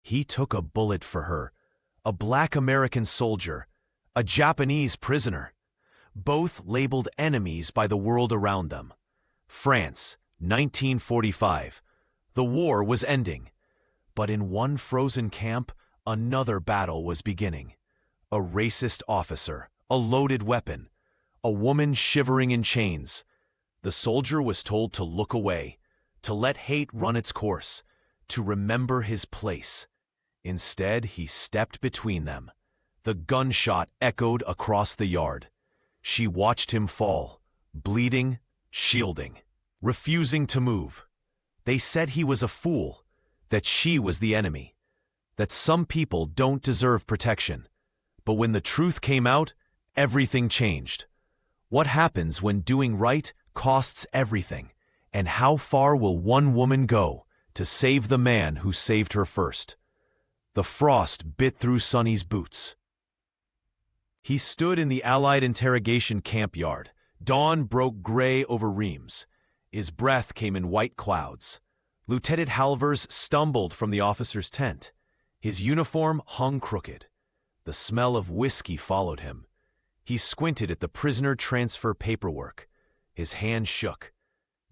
He took a bullet for her. A black American soldier, a Japanese prisoner, both labeled enemies by the world around them. France, 1945. The war was ending. But in one frozen camp, another battle was beginning. A racist officer, a loaded weapon, a woman shivering in chains. The soldier was told to look away, to let hate run its course, to remember his place. Instead, he stepped between them. The gunshot echoed across the yard. She watched him fall, bleeding, shielding, refusing to move. They said he was a fool, that she was the enemy, that some people don't deserve protection. But when the truth came out, everything changed. What happens when doing right costs everything? And how far will one woman go to save the man who saved her first? The frost bit through Sonny's boots. He stood in the Allied interrogation camp yard. Dawn broke gray over Reims. His breath came in white clouds. Lieutenant Halvers stumbled from the officer's tent. His uniform hung crooked. The smell of whiskey followed him. He squinted at the prisoner transfer paperwork. His hand shook.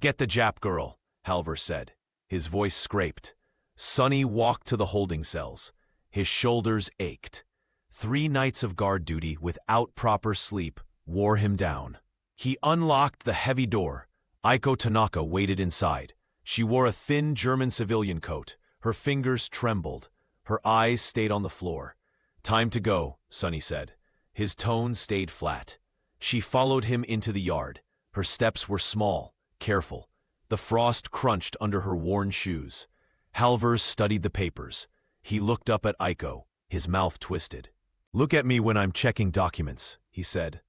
"Get the Jap girl," Halvers said. His voice scraped. Sonny walked to the holding cells. His shoulders ached. 3 nights of guard duty without proper sleep wore him down. He unlocked the heavy door. Aiko Tanaka waited inside. She wore a thin German civilian coat. Her fingers trembled. Her eyes stayed on the floor. "Time to go," Sonny said. His tone stayed flat. She followed him into the yard. Her steps were small, careful. The frost crunched under her worn shoes. Halvers studied the papers. He looked up at Aiko, his mouth twisted. "Look at me when I'm checking documents," he said.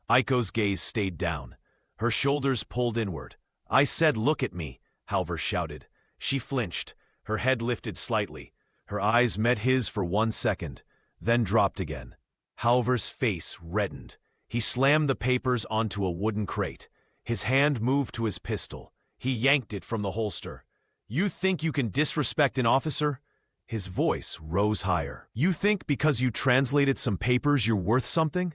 Aiko's gaze stayed down. Her shoulders pulled inward. "I said look at me," Halvers shouted. She flinched. Her head lifted slightly. Her eyes met his for 1 second, then dropped again. Halvers' face reddened. He slammed the papers onto a wooden crate. His hand moved to his pistol. He yanked it from the holster. "You think you can disrespect an officer?" His voice rose higher. "You think because you translated some papers you're worth something?"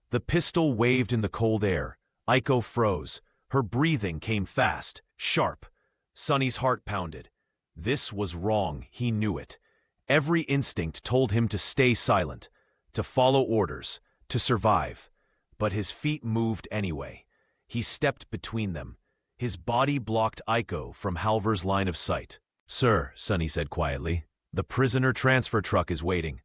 The pistol waved in the cold air. Aiko froze. Her breathing came fast, sharp. Sonny's heart pounded. This was wrong, he knew it. Every instinct told him to stay silent, to follow orders, to survive. But his feet moved anyway. He stepped between them. His body blocked Aiko from Halvers' line of sight. "Sir," Sonny said quietly, "the prisoner transfer truck is waiting."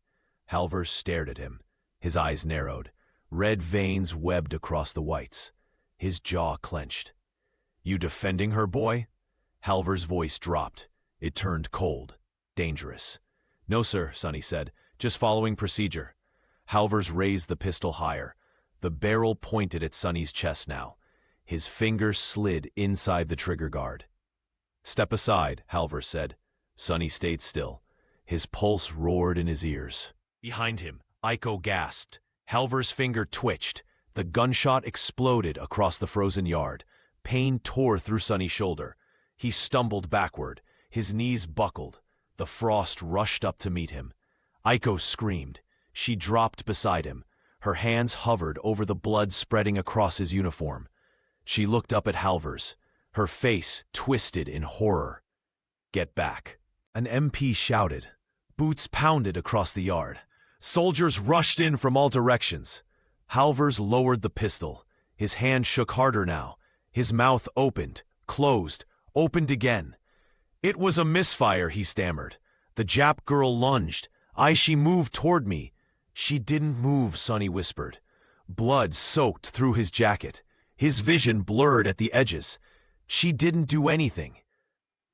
Halvers stared at him. His eyes narrowed. Red veins webbed across the whites. His jaw clenched. "You defending her, boy?" Halvers' voice dropped. It turned cold, dangerous. "No, sir," Sonny said. "Just following procedure." Halvers raised the pistol higher. The barrel pointed at Sonny's chest now. His finger slid inside the trigger guard. "Step aside," Halvers said. Sonny stayed still. His pulse roared in his ears. Behind him, Aiko gasped. Halvers' finger twitched. The gunshot exploded across the frozen yard. Pain tore through Sonny's shoulder. He stumbled backward. His knees buckled. The frost rushed up to meet him. Aiko screamed. She dropped beside him. Her hands hovered over the blood spreading across his uniform. She looked up at Halvers. Her face twisted in horror. "Get back." An MP shouted. Boots pounded across the yard. Soldiers rushed in from all directions. Halvers lowered the pistol. His hand shook harder now. His mouth opened, closed, opened again. "It was a misfire," he stammered. The Jap girl lunged. She moved toward me." "She didn't move," Sonny whispered. Blood soaked through his jacket. His vision blurred at the edges. "She didn't do anything."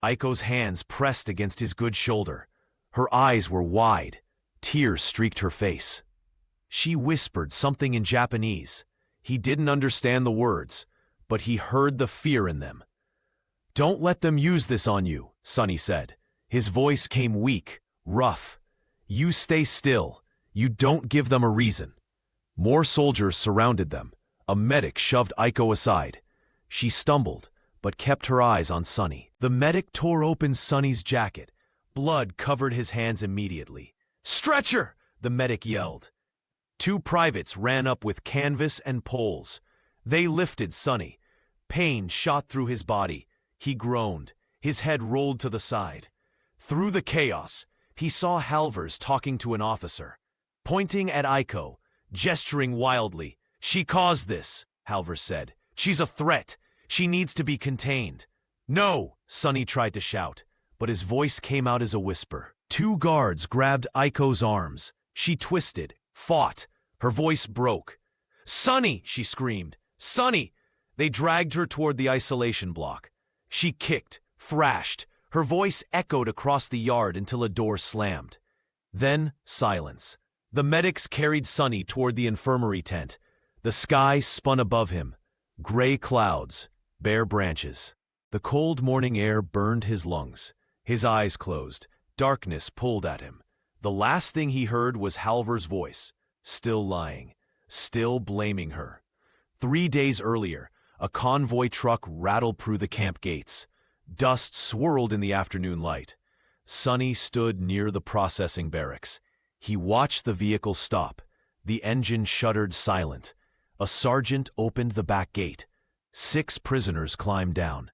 Aiko's hands pressed against his good shoulder. Her eyes were wide. Tears streaked her face. She whispered something in Japanese. He didn't understand the words, but he heard the fear in them. "Don't let them use this on you," Sonny said. His voice came weak, rough. "You stay still. You don't give them a reason." More soldiers surrounded them. A medic shoved Aiko aside. She stumbled, but kept her eyes on Sonny. The medic tore open Sonny's jacket. Blood covered his hands immediately. "Stretcher!" the medic yelled. Two privates ran up with canvas and poles. They lifted Sonny. Pain shot through his body. He groaned. His head rolled to the side. Through the chaos, he saw Halvers talking to an officer, pointing at Aiko, gesturing wildly. "She caused this," Halvers said. "She's a threat. She needs to be contained." "No!" Sonny tried to shout, but his voice came out as a whisper. Two guards grabbed Aiko's arms. She twisted, fought. Her voice broke. "Sonny!" she screamed. "Sonny!" They dragged her toward the isolation block. She kicked, thrashed. Her voice echoed across the yard until a door slammed. Then, silence. The medics carried Sonny toward the infirmary tent. The sky spun above him. Gray clouds, bare branches. The cold morning air burned his lungs. His eyes closed. Darkness pulled at him. The last thing he heard was Halver's voice, still lying, still blaming her. 3 days earlier, a convoy truck rattled through the camp gates. Dust swirled in the afternoon light. Sonny stood near the processing barracks. He watched the vehicle stop. The engine shuddered silent. A sergeant opened the back gate. 6 prisoners climbed down.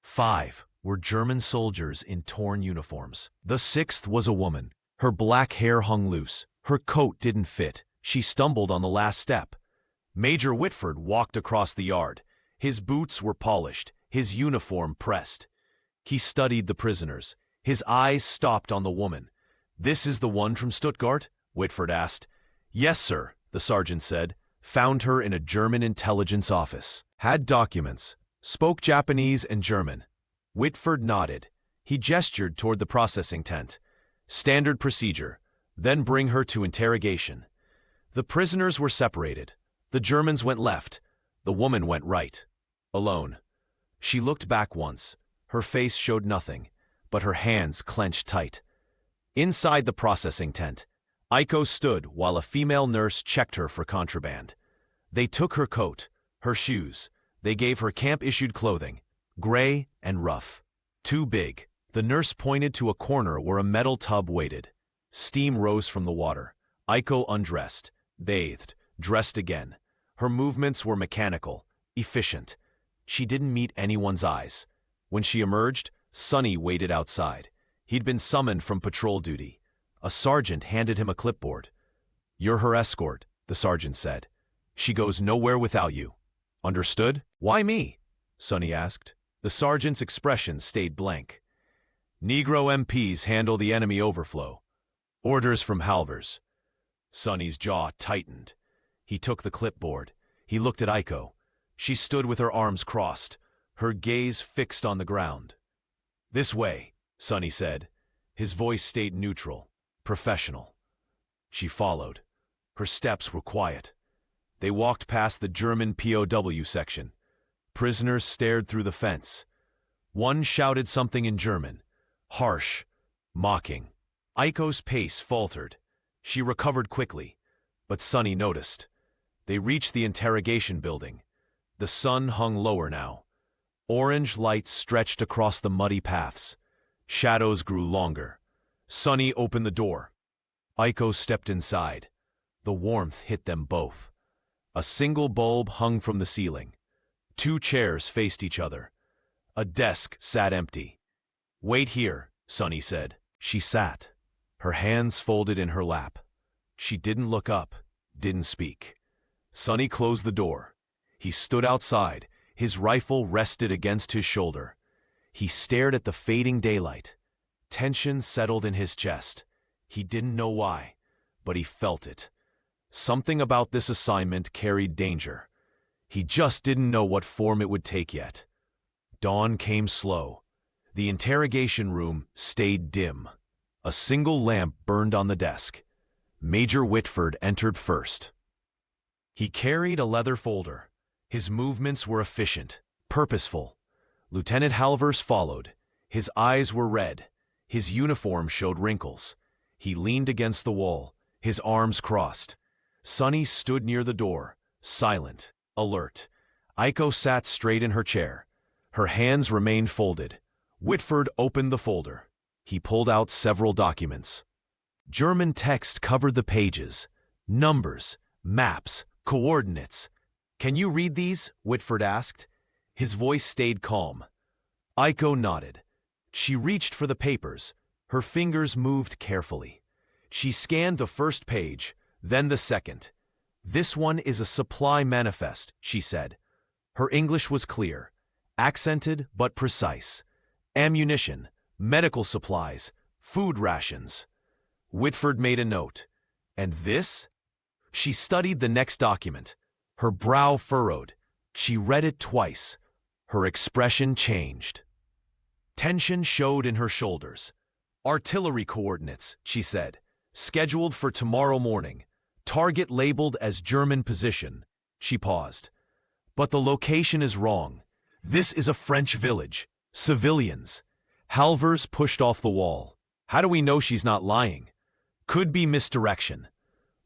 5 were German soldiers in torn uniforms. The 6th was a woman. Her black hair hung loose. Her coat didn't fit. She stumbled on the last step. Major Whitford walked across the yard. His boots were polished, his uniform pressed. He studied the prisoners. His eyes stopped on the woman. "This is the one from Stuttgart?" Whitford asked. "Yes, sir," the sergeant said. "Found her in a German intelligence office. Had documents. Spoke Japanese and German." Whitford nodded. He gestured toward the processing tent. "Standard procedure. Then bring her to interrogation." The prisoners were separated. The Germans went left. The woman went right. Alone. She looked back once. Her face showed nothing, but her hands clenched tight. Inside the processing tent, Aiko stood while a female nurse checked her for contraband. They took her coat, her shoes. They gave her camp-issued clothing, gray and rough. Too big. The nurse pointed to a corner where a metal tub waited. Steam rose from the water. Aiko undressed, bathed, dressed again. Her movements were mechanical, efficient. She didn't meet anyone's eyes. When she emerged, Sonny waited outside. He'd been summoned from patrol duty. A sergeant handed him a clipboard. "You're her escort," the sergeant said. "She goes nowhere without you. Understood?" "Why me?" Sonny asked. The sergeant's expression stayed blank. "Negro MPs handle the enemy overflow. Orders from Halvers." Sonny's jaw tightened. He took the clipboard. He looked at Aiko. She stood with her arms crossed, her gaze fixed on the ground. "This way," Sonny said. His voice stayed neutral, professional. She followed. Her steps were quiet. They walked past the German POW section. Prisoners stared through the fence. One shouted something in German, harsh, mocking. Aiko's pace faltered. She recovered quickly, but Sonny noticed. They reached the interrogation building. The sun hung lower now. Orange lights stretched across the muddy paths. Shadows grew longer. Sonny opened the door. Aiko stepped inside. The warmth hit them both. A single bulb hung from the ceiling. 2 chairs faced each other. A desk sat empty. "Wait here," Sonny said. She sat, her hands folded in her lap. She didn't look up, didn't speak. Sonny closed the door. He stood outside, his rifle rested against his shoulder. He stared at the fading daylight. Tension settled in his chest. He didn't know why, but he felt it. Something about this assignment carried danger. He just didn't know what form it would take yet. Dawn came slow. The interrogation room stayed dim. A single lamp burned on the desk. Major Whitford entered first. He carried a leather folder. His movements were efficient, purposeful. Lieutenant Halvers followed. His eyes were red. His uniform showed wrinkles. He leaned against the wall, his arms crossed. Sonny stood near the door, silent, alert. Aiko sat straight in her chair. Her hands remained folded. Whitford opened the folder. He pulled out several documents. German text covered the pages. Numbers, maps, coordinates. "Can you read these?" Whitford asked. His voice stayed calm. Aiko nodded. She reached for the papers. Her fingers moved carefully. She scanned the first page, then the second. "This one is a supply manifest," she said. Her English was clear, accented but precise. Ammunition, medical supplies, food rations. Whitford made a note. And this? She studied the next document. Her brow furrowed. She read it twice. Her expression changed. Tension showed in her shoulders. "Artillery coordinates," she said. "Scheduled for tomorrow morning. Target labeled as German position." She paused. "But the location is wrong. This is a French village. Civilians." Halvers pushed off the wall. "How do we know she's not lying?" "Could be misdirection."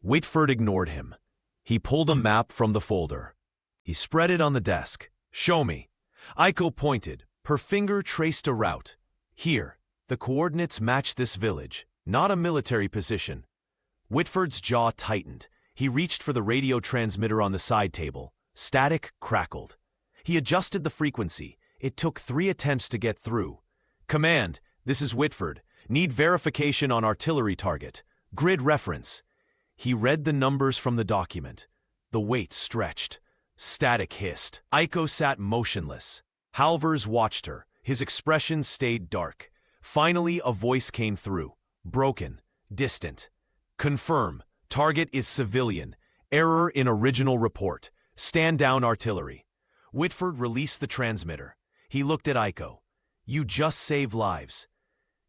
Whitford ignored him. He pulled a map from the folder. He spread it on the desk. "Show me." Aiko pointed. Her finger traced a route. "Here, the coordinates match this village, not a military position." Whitford's jaw tightened. He reached for the radio transmitter on the side table. Static crackled. He adjusted the frequency. It took 3 attempts to get through. "Command, this is Whitford. Need verification on artillery target. Grid reference." He read the numbers from the document. The weight stretched. Static hissed. Aiko sat motionless. Halvers watched her. His expression stayed dark. Finally, a voice came through. Broken. Distant. "Confirm. Target is civilian. Error in original report. Stand down artillery." Whitford released the transmitter. He looked at Aiko. "You just saved lives."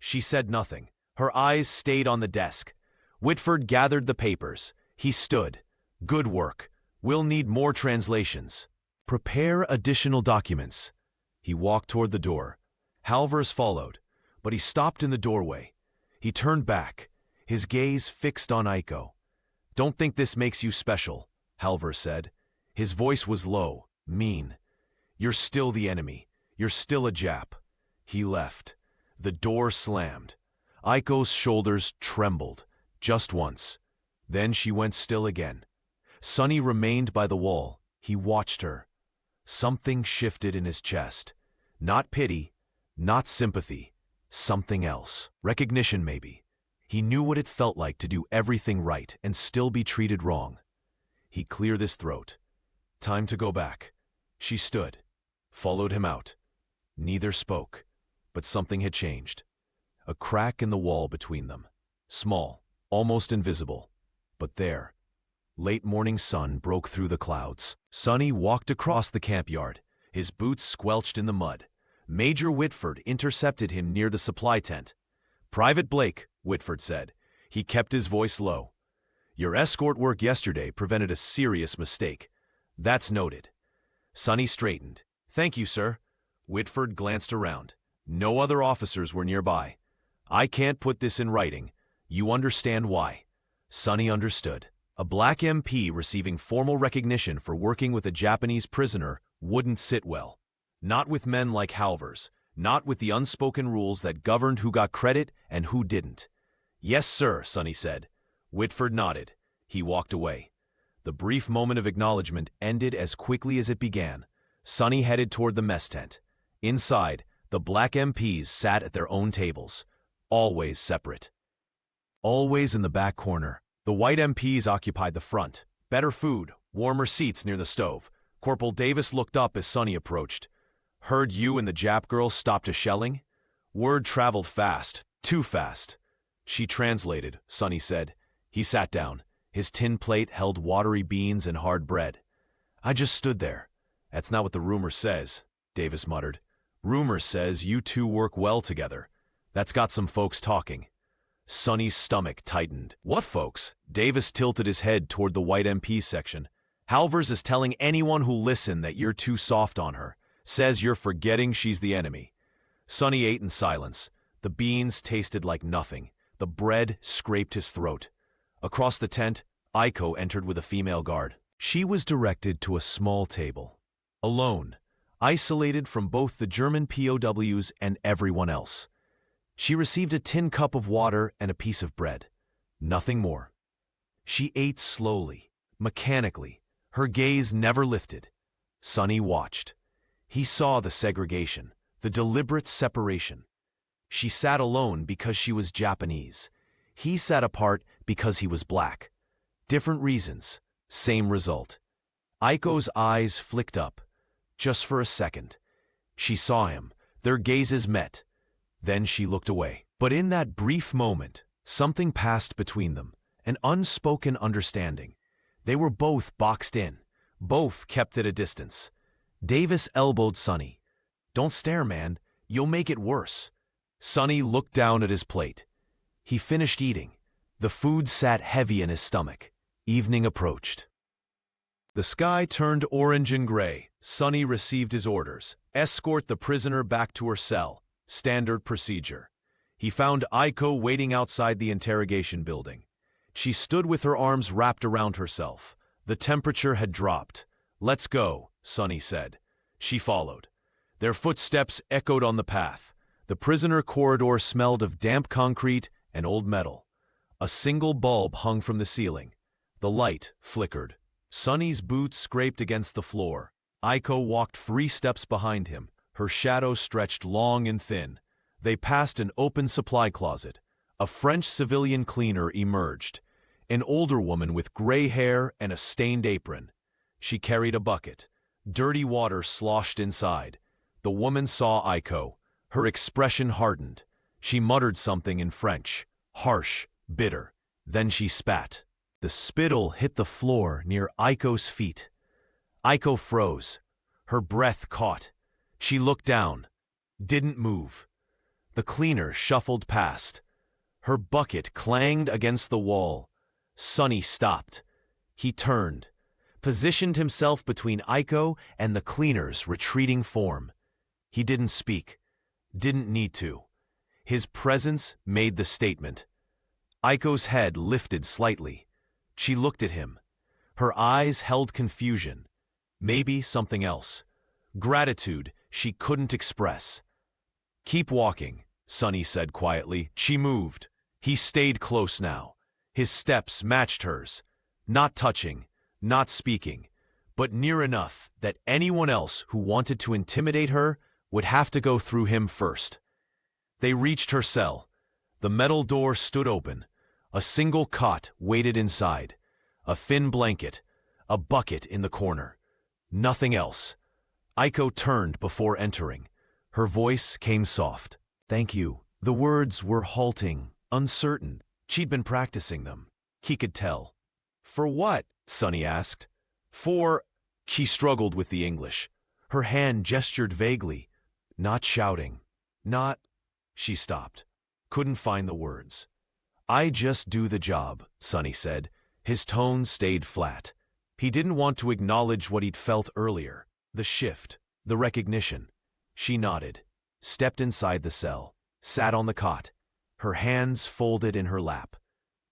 She said nothing. Her eyes stayed on the desk. Whitford gathered the papers. He stood. "Good work. We'll need more translations. Prepare additional documents." He walked toward the door. Halvers followed, but he stopped in the doorway. He turned back, his gaze fixed on Aiko. "Don't think this makes you special," Halvers said. His voice was low, mean. "You're still the enemy. You're still a Jap." He left. The door slammed. Aiko's shoulders trembled, just once. Then she went still again. Sonny remained by the wall. He watched her. Something shifted in his chest. Not pity, not sympathy. Something else. Recognition, maybe. He knew what it felt like to do everything right and still be treated wrong. He cleared his throat. Time to go back. She stood, followed him out. Neither spoke, but something had changed. A crack in the wall between them. Small, almost invisible. But there. Late morning sun broke through the clouds. Sonny walked across the camp yard. His boots squelched in the mud. Major Whitford intercepted him near the supply tent. "Private Blake," Whitford said. He kept his voice low. "Your escort work yesterday prevented a serious mistake. That's noted." Sonny straightened. "Thank you, sir." Whitford glanced around. No other officers were nearby. "I can't put this in writing. You understand why." Sonny understood. A black MP receiving formal recognition for working with a Japanese prisoner wouldn't sit well. Not with men like Halvers, not with the unspoken rules that governed who got credit and who didn't. "Yes, sir," Sonny said. Whitford nodded. He walked away. The brief moment of acknowledgement ended as quickly as it began. Sonny headed toward the mess tent. Inside, the black MPs sat at their own tables, always separate. Always in the back corner. The white MPs occupied the front. Better food, warmer seats near the stove. Corporal Davis looked up as Sonny approached. "Heard you and the Jap girl stopped a shelling?" "Word traveled fast, too fast." "She translated," Sonny said. He sat down. His tin plate held watery beans and hard bread. "I just stood there." "That's not what the rumor says," Davis muttered. "Rumor says you two work well together. That's got some folks talking." Sonny's stomach tightened. "What folks?" Davis tilted his head toward the white MP section. "Halvers is telling anyone who'll listen that you're too soft on her. Says you're forgetting she's the enemy." Sonny ate in silence. The beans tasted like nothing. The bread scraped his throat. Across the tent, Aiko entered with a female guard. She was directed to a small table. Alone, isolated from both the German POWs and everyone else. She received a tin cup of water and a piece of bread. Nothing more. She ate slowly, mechanically. Her gaze never lifted. Sonny watched. He saw the segregation, the deliberate separation. She sat alone because she was Japanese. He sat apart because he was black. Different reasons, same result. Aiko's eyes flicked up. Just for a second. She saw him. Their gazes met. Then she looked away. But in that brief moment, something passed between them, an unspoken understanding. They were both boxed in, both kept at a distance. Davis elbowed Sonny. "Don't stare, man. You'll make it worse." Sonny looked down at his plate. He finished eating. The food sat heavy in his stomach. Evening approached. The sky turned orange and gray. Sonny received his orders. Escort the prisoner back to her cell. Standard procedure. He found Aiko waiting outside the interrogation building. She stood with her arms wrapped around herself. The temperature had dropped. "Let's go," Sonny said. She followed. Their footsteps echoed on the path. The prisoner corridor smelled of damp concrete and old metal. A single bulb hung from the ceiling. The light flickered. Sonny's boots scraped against the floor. Aiko walked 3 steps behind him. Her shadow stretched long and thin. They passed an open supply closet. A French civilian cleaner emerged. An older woman with gray hair and a stained apron. She carried a bucket. Dirty water sloshed inside. The woman saw Aiko. Her expression hardened. She muttered something in French. Harsh, bitter. Then she spat. The spittle hit the floor near Aiko's feet. Aiko froze. Her breath caught. She looked down. Didn't move. The cleaner shuffled past. Her bucket clanged against the wall. Sonny stopped. He turned, positioned himself between Aiko and the cleaner's retreating form. He didn't speak. Didn't need to. His presence made the statement. Aiko's head lifted slightly. She looked at him. Her eyes held confusion. Maybe something else. Gratitude she couldn't express. "Keep walking," Sonny said quietly. She moved. He stayed close now. His steps matched hers. Not touching, not speaking, but near enough that anyone else who wanted to intimidate her would have to go through him first. They reached her cell. The metal door stood open. A single cot waited inside. A thin blanket. A bucket in the corner. Nothing else. Aiko turned before entering. Her voice came soft. "Thank you." The words were halting, uncertain. She'd been practicing them. He could tell. "For what?" Sonny asked. "For..." She struggled with the English. Her hand gestured vaguely. "Not shouting. Not..." She stopped. Couldn't find the words. "I just do the job," Sonny said. His tone stayed flat. He didn't want to acknowledge what he'd felt earlier. The shift. The recognition. She nodded. Stepped inside the cell. Sat on the cot. Her hands folded in her lap.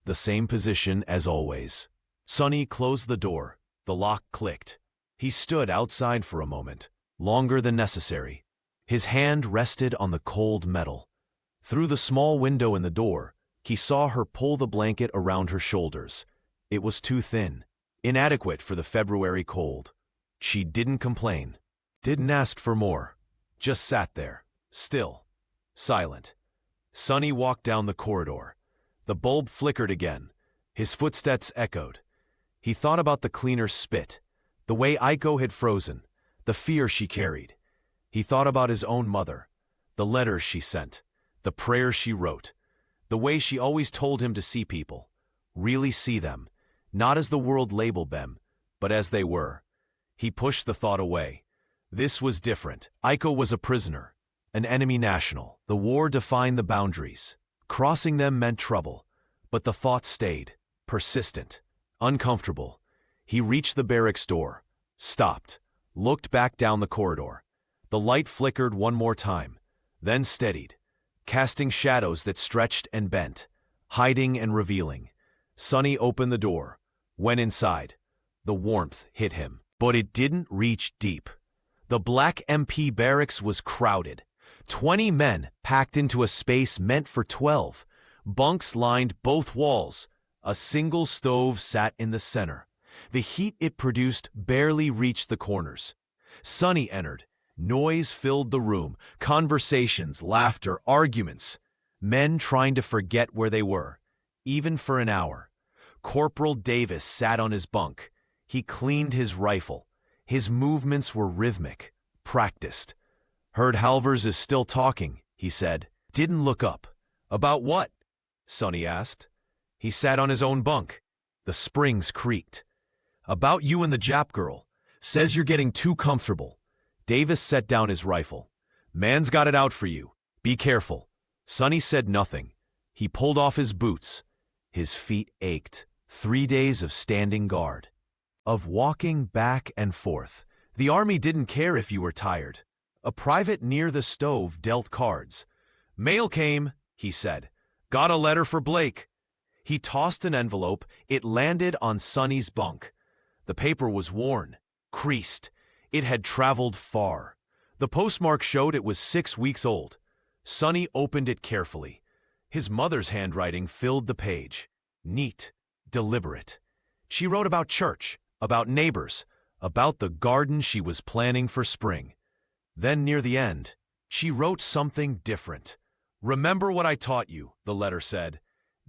The same position as always. Sonny closed the door. The lock clicked. He stood outside for a moment, longer than necessary. His hand rested on the cold metal. Through the small window in the door, he saw her pull the blanket around her shoulders. It was too thin, inadequate for the February cold. She didn't complain, didn't ask for more, just sat there, still, silent. Sonny walked down the corridor. The bulb flickered again. His footsteps echoed. He thought about the cleaner's spit, the way Aiko had frozen, the fear she carried. He thought about his own mother, the letters she sent, the prayers she wrote, the way she always told him to see people, really see them, not as the world labeled them, but as they were. He pushed the thought away. This was different. Aiko was a prisoner, an enemy national. The war defined the boundaries. Crossing them meant trouble, but the thought stayed, persistent, uncomfortable. He reached the barracks door, stopped, looked back down the corridor. The light flickered one more time, then steadied, casting shadows that stretched and bent, hiding and revealing. Sonny opened the door, went inside. The warmth hit him, but it didn't reach deep. The Black MP barracks was crowded. 20 men packed into a space meant for 12. Bunks lined both walls. A single stove sat in the center. The heat it produced barely reached the corners. Sonny entered. Noise filled the room. Conversations, laughter, arguments. Men trying to forget where they were, even for an hour. Corporal Davis sat on his bunk. He cleaned his rifle. His movements were rhythmic, practiced. "Heard Halvers is still talking," he said. Didn't look up. "About what?" Sonny asked. He sat on his own bunk. The springs creaked. "About you and the Jap girl. Says you're getting too comfortable." Davis set down his rifle. "Man's got it out for you. Be careful." Sonny said nothing. He pulled off his boots. His feet ached. 3 days of standing guard. Of walking back and forth. The army didn't care if you were tired. A private near the stove dealt cards. "Mail came," he said. "Got a letter for Blake." He tossed an envelope. It landed on Sonny's bunk. The paper was worn, creased. It had traveled far. The postmark showed it was 6 weeks old. Sonny opened it carefully. His mother's handwriting filled the page. Neat, deliberate. She wrote about church, about neighbors, about the garden she was planning for spring. Then near the end, she wrote something different. "Remember what I taught you," the letter said.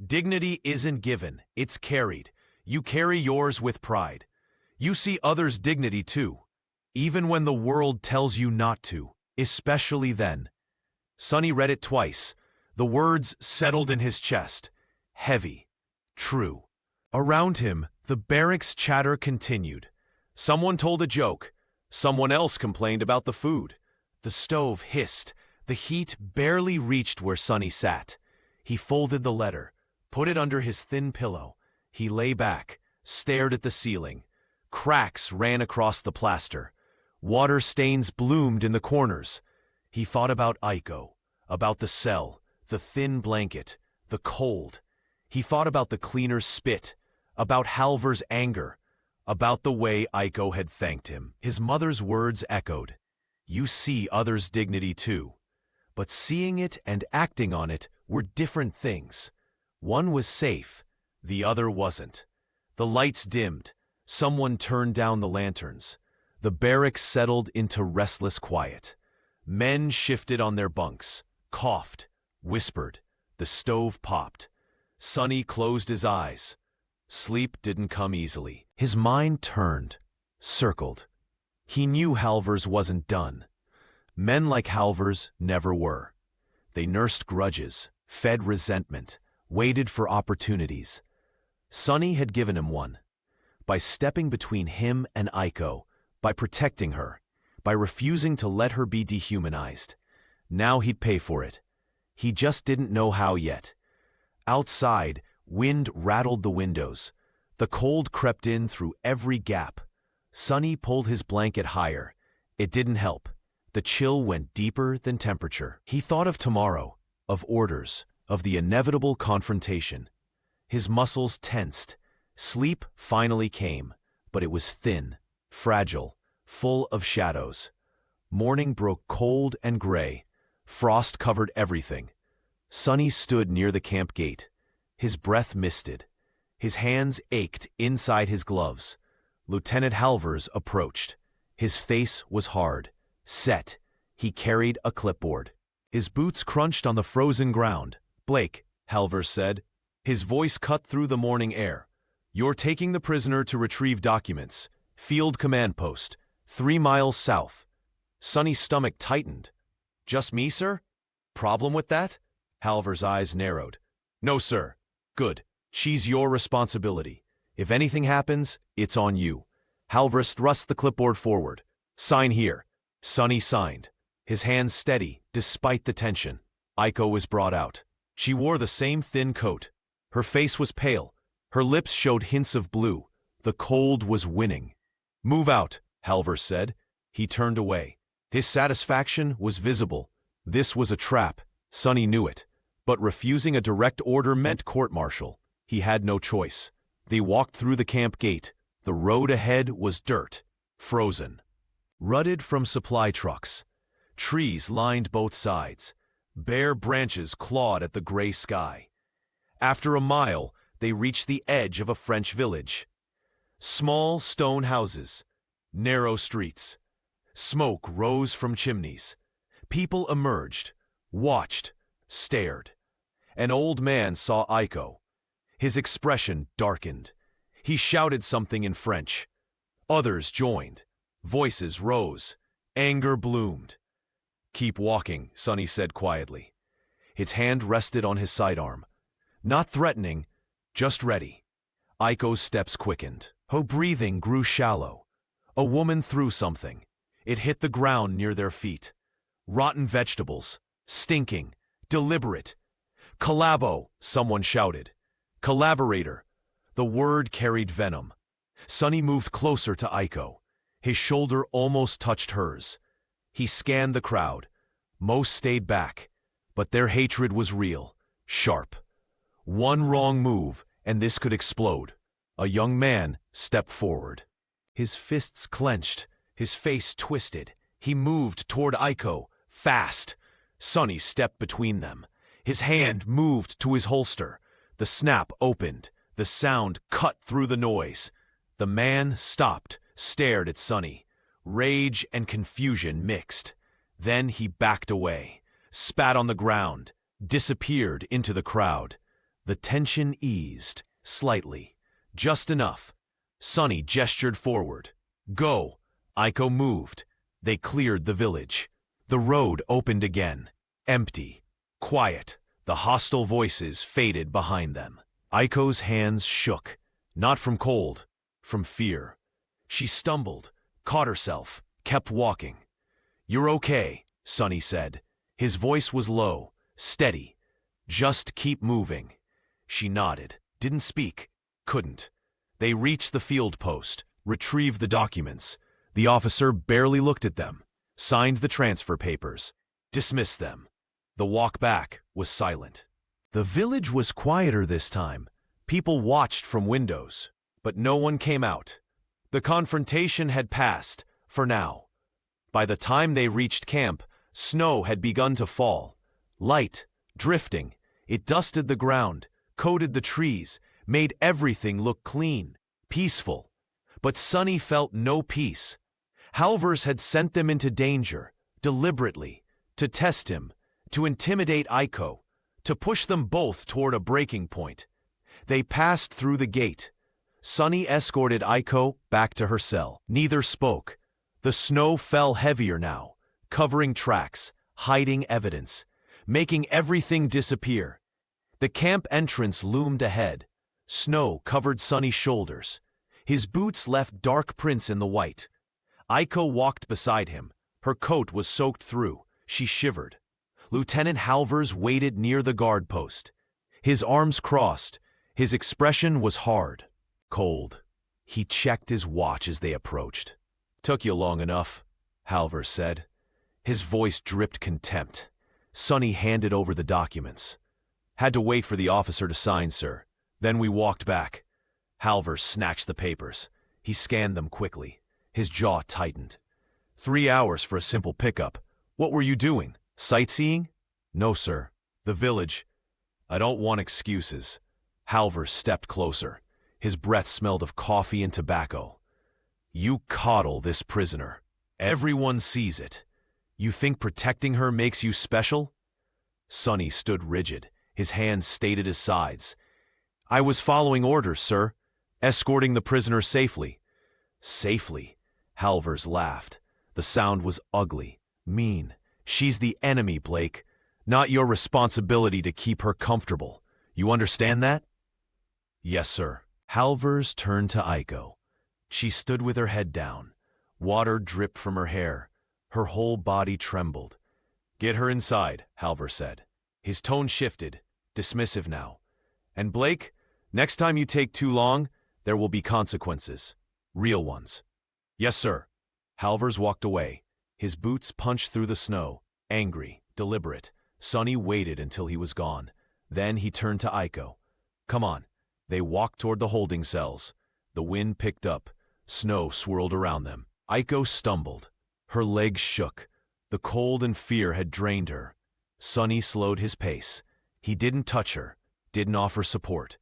"Dignity isn't given, it's carried. You carry yours with pride. You see others' dignity too, even when the world tells you not to, especially then." Sonny read it twice. The words settled in his chest. Heavy. True. Around him, the barracks chatter continued. Someone told a joke. Someone else complained about the food. The stove hissed. The heat barely reached where Sonny sat. He folded the letter, put it under his thin pillow. He lay back, stared at the ceiling. Cracks ran across the plaster. Water stains bloomed in the corners. He thought about Iko, about the cell, the thin blanket, the cold. He thought about the cleaner's spit, about Halver's anger, about the way Iko had thanked him. His mother's words echoed. You see others' dignity too. But seeing it and acting on it were different things. One was safe, the other wasn't. The lights dimmed. Someone turned down the lanterns. The barracks settled into restless quiet. Men shifted on their bunks, coughed, whispered. The stove popped. Sonny closed his eyes. Sleep didn't come easily. His mind turned, circled. He knew Halvers wasn't done. Men like Halvers never were. They nursed grudges, fed resentment, waited for opportunities. Sonny had given him one. By stepping between him and Iko, by protecting her, by refusing to let her be dehumanized. Now he'd pay for it. He just didn't know how yet. Outside, wind rattled the windows. The cold crept in through every gap. Sonny pulled his blanket higher. It didn't help. The chill went deeper than temperature. He thought of tomorrow, of orders, of the inevitable confrontation. His muscles tensed. Sleep finally came, but it was thin, fragile, full of shadows. Morning broke cold and gray. Frost covered everything. Sonny stood near the camp gate. His breath misted. His hands ached inside his gloves. Lieutenant Halvers approached. His face was hard, set. He carried a clipboard. His boots crunched on the frozen ground. "Blake," Halvers said. His voice cut through the morning air. "You're taking the prisoner to retrieve documents. Field command post, 3 miles south." Sonny's stomach tightened. "Just me, sir? Problem with that?" Halver's eyes narrowed. "No, sir. Good. She's your responsibility. If anything happens, it's on you." Halvers thrust the clipboard forward. "Sign here." Sonny signed, his hands steady despite the tension. Iko was brought out. She wore the same thin coat. Her face was pale. Her lips showed hints of blue. The cold was winning. "Move out," Halvers said. He turned away. His satisfaction was visible. This was a trap. Sonny knew it. But refusing a direct order meant court-martial. He had no choice. They walked through the camp gate. The road ahead was dirt, frozen, rutted from supply trucks. Trees lined both sides. Bare branches clawed at the gray sky. After a mile, they reached the edge of a French village. Small stone houses, narrow streets. Smoke rose from chimneys. People emerged, watched, stared. An old man saw Aiko. His expression darkened. He shouted something in French. Others joined. Voices rose. Anger bloomed. "Keep walking," Sonny said quietly. His hand rested on his sidearm. Not threatening, just ready. Aiko's steps quickened. Her breathing grew shallow. A woman threw something. It hit the ground near their feet. Rotten vegetables. Stinking. Deliberate. "Collabo," someone shouted. "Collaborator." The word carried venom. Sonny moved closer to Aiko. His shoulder almost touched hers. He scanned the crowd. Most stayed back, but their hatred was real, sharp. One wrong move, and this could explode. A young man stepped forward. His fists clenched, his face twisted. He moved toward Aiko, fast. Sonny stepped between them. His hand moved to his holster. The snap opened. The sound cut through the noise. The man stopped, stared at Sonny. Rage and confusion mixed. Then he backed away, spat on the ground, disappeared into the crowd. The tension eased, slightly, just enough. Sonny gestured forward. "Go." Aiko moved. They cleared the village. The road opened again, empty, quiet. The hostile voices faded behind them. Aiko's hands shook, not from cold, from fear. She stumbled, caught herself, kept walking. "You're okay," Sonny said. His voice was low, steady. "Just keep moving." She nodded, didn't speak, couldn't. They reached the field post, retrieved the documents. The officer barely looked at them, signed the transfer papers, dismissed them. The walk back was silent. The village was quieter this time. People watched from windows, but no one came out. The confrontation had passed, for now. By the time they reached camp, snow had begun to fall. Light, drifting, it dusted the ground, coated the trees, made everything look clean, peaceful. But Sonny felt no peace. Halvers had sent them into danger, deliberately, to test him, to intimidate Aiko, to push them both toward a breaking point. They passed through the gate. Sonny escorted Aiko back to her cell. Neither spoke. The snow fell heavier now, covering tracks, hiding evidence, making everything disappear. The camp entrance loomed ahead. Snow covered Sonny's shoulders. His boots left dark prints in the white. Aiko walked beside him. Her coat was soaked through. She shivered. Lieutenant Halvers waited near the guard post. His arms crossed. His expression was hard, cold. He checked his watch as they approached. "Took you long enough," Halvers said. His voice dripped contempt. Sonny handed over the documents. "Had to wait for the officer to sign, sir. Then we walked back." Halvers snatched the papers. He scanned them quickly. His jaw tightened. 3 hours for a simple pickup. What were you doing? Sightseeing?" "No, sir. The village." "I don't want excuses." Halvers stepped closer. His breath smelled of coffee and tobacco. "You coddle this prisoner. Everyone sees it. You think protecting her makes you special?" Sonny stood rigid. His hands stayed at his sides. "I was following orders, sir. Escorting the prisoner safely." "Safely?" Halvers laughed. The sound was ugly, mean. "She's the enemy, Blake. Not your responsibility to keep her comfortable. You understand that?" "Yes, sir." Halvers turned to Aiko. She stood with her head down. Water dripped from her hair. Her whole body trembled. "Get her inside," Halvers said. His tone shifted, dismissive now. "And Blake, next time you take too long, there will be consequences. Real ones." "Yes, sir." Halvers walked away. His boots punched through the snow, angry, deliberate. Sonny waited until he was gone. Then he turned to Aiko. "Come on." They walked toward the holding cells. The wind picked up. Snow swirled around them. Aiko stumbled. Her legs shook. The cold and fear had drained her. Sonny slowed his pace. He didn't touch her, didn't offer support.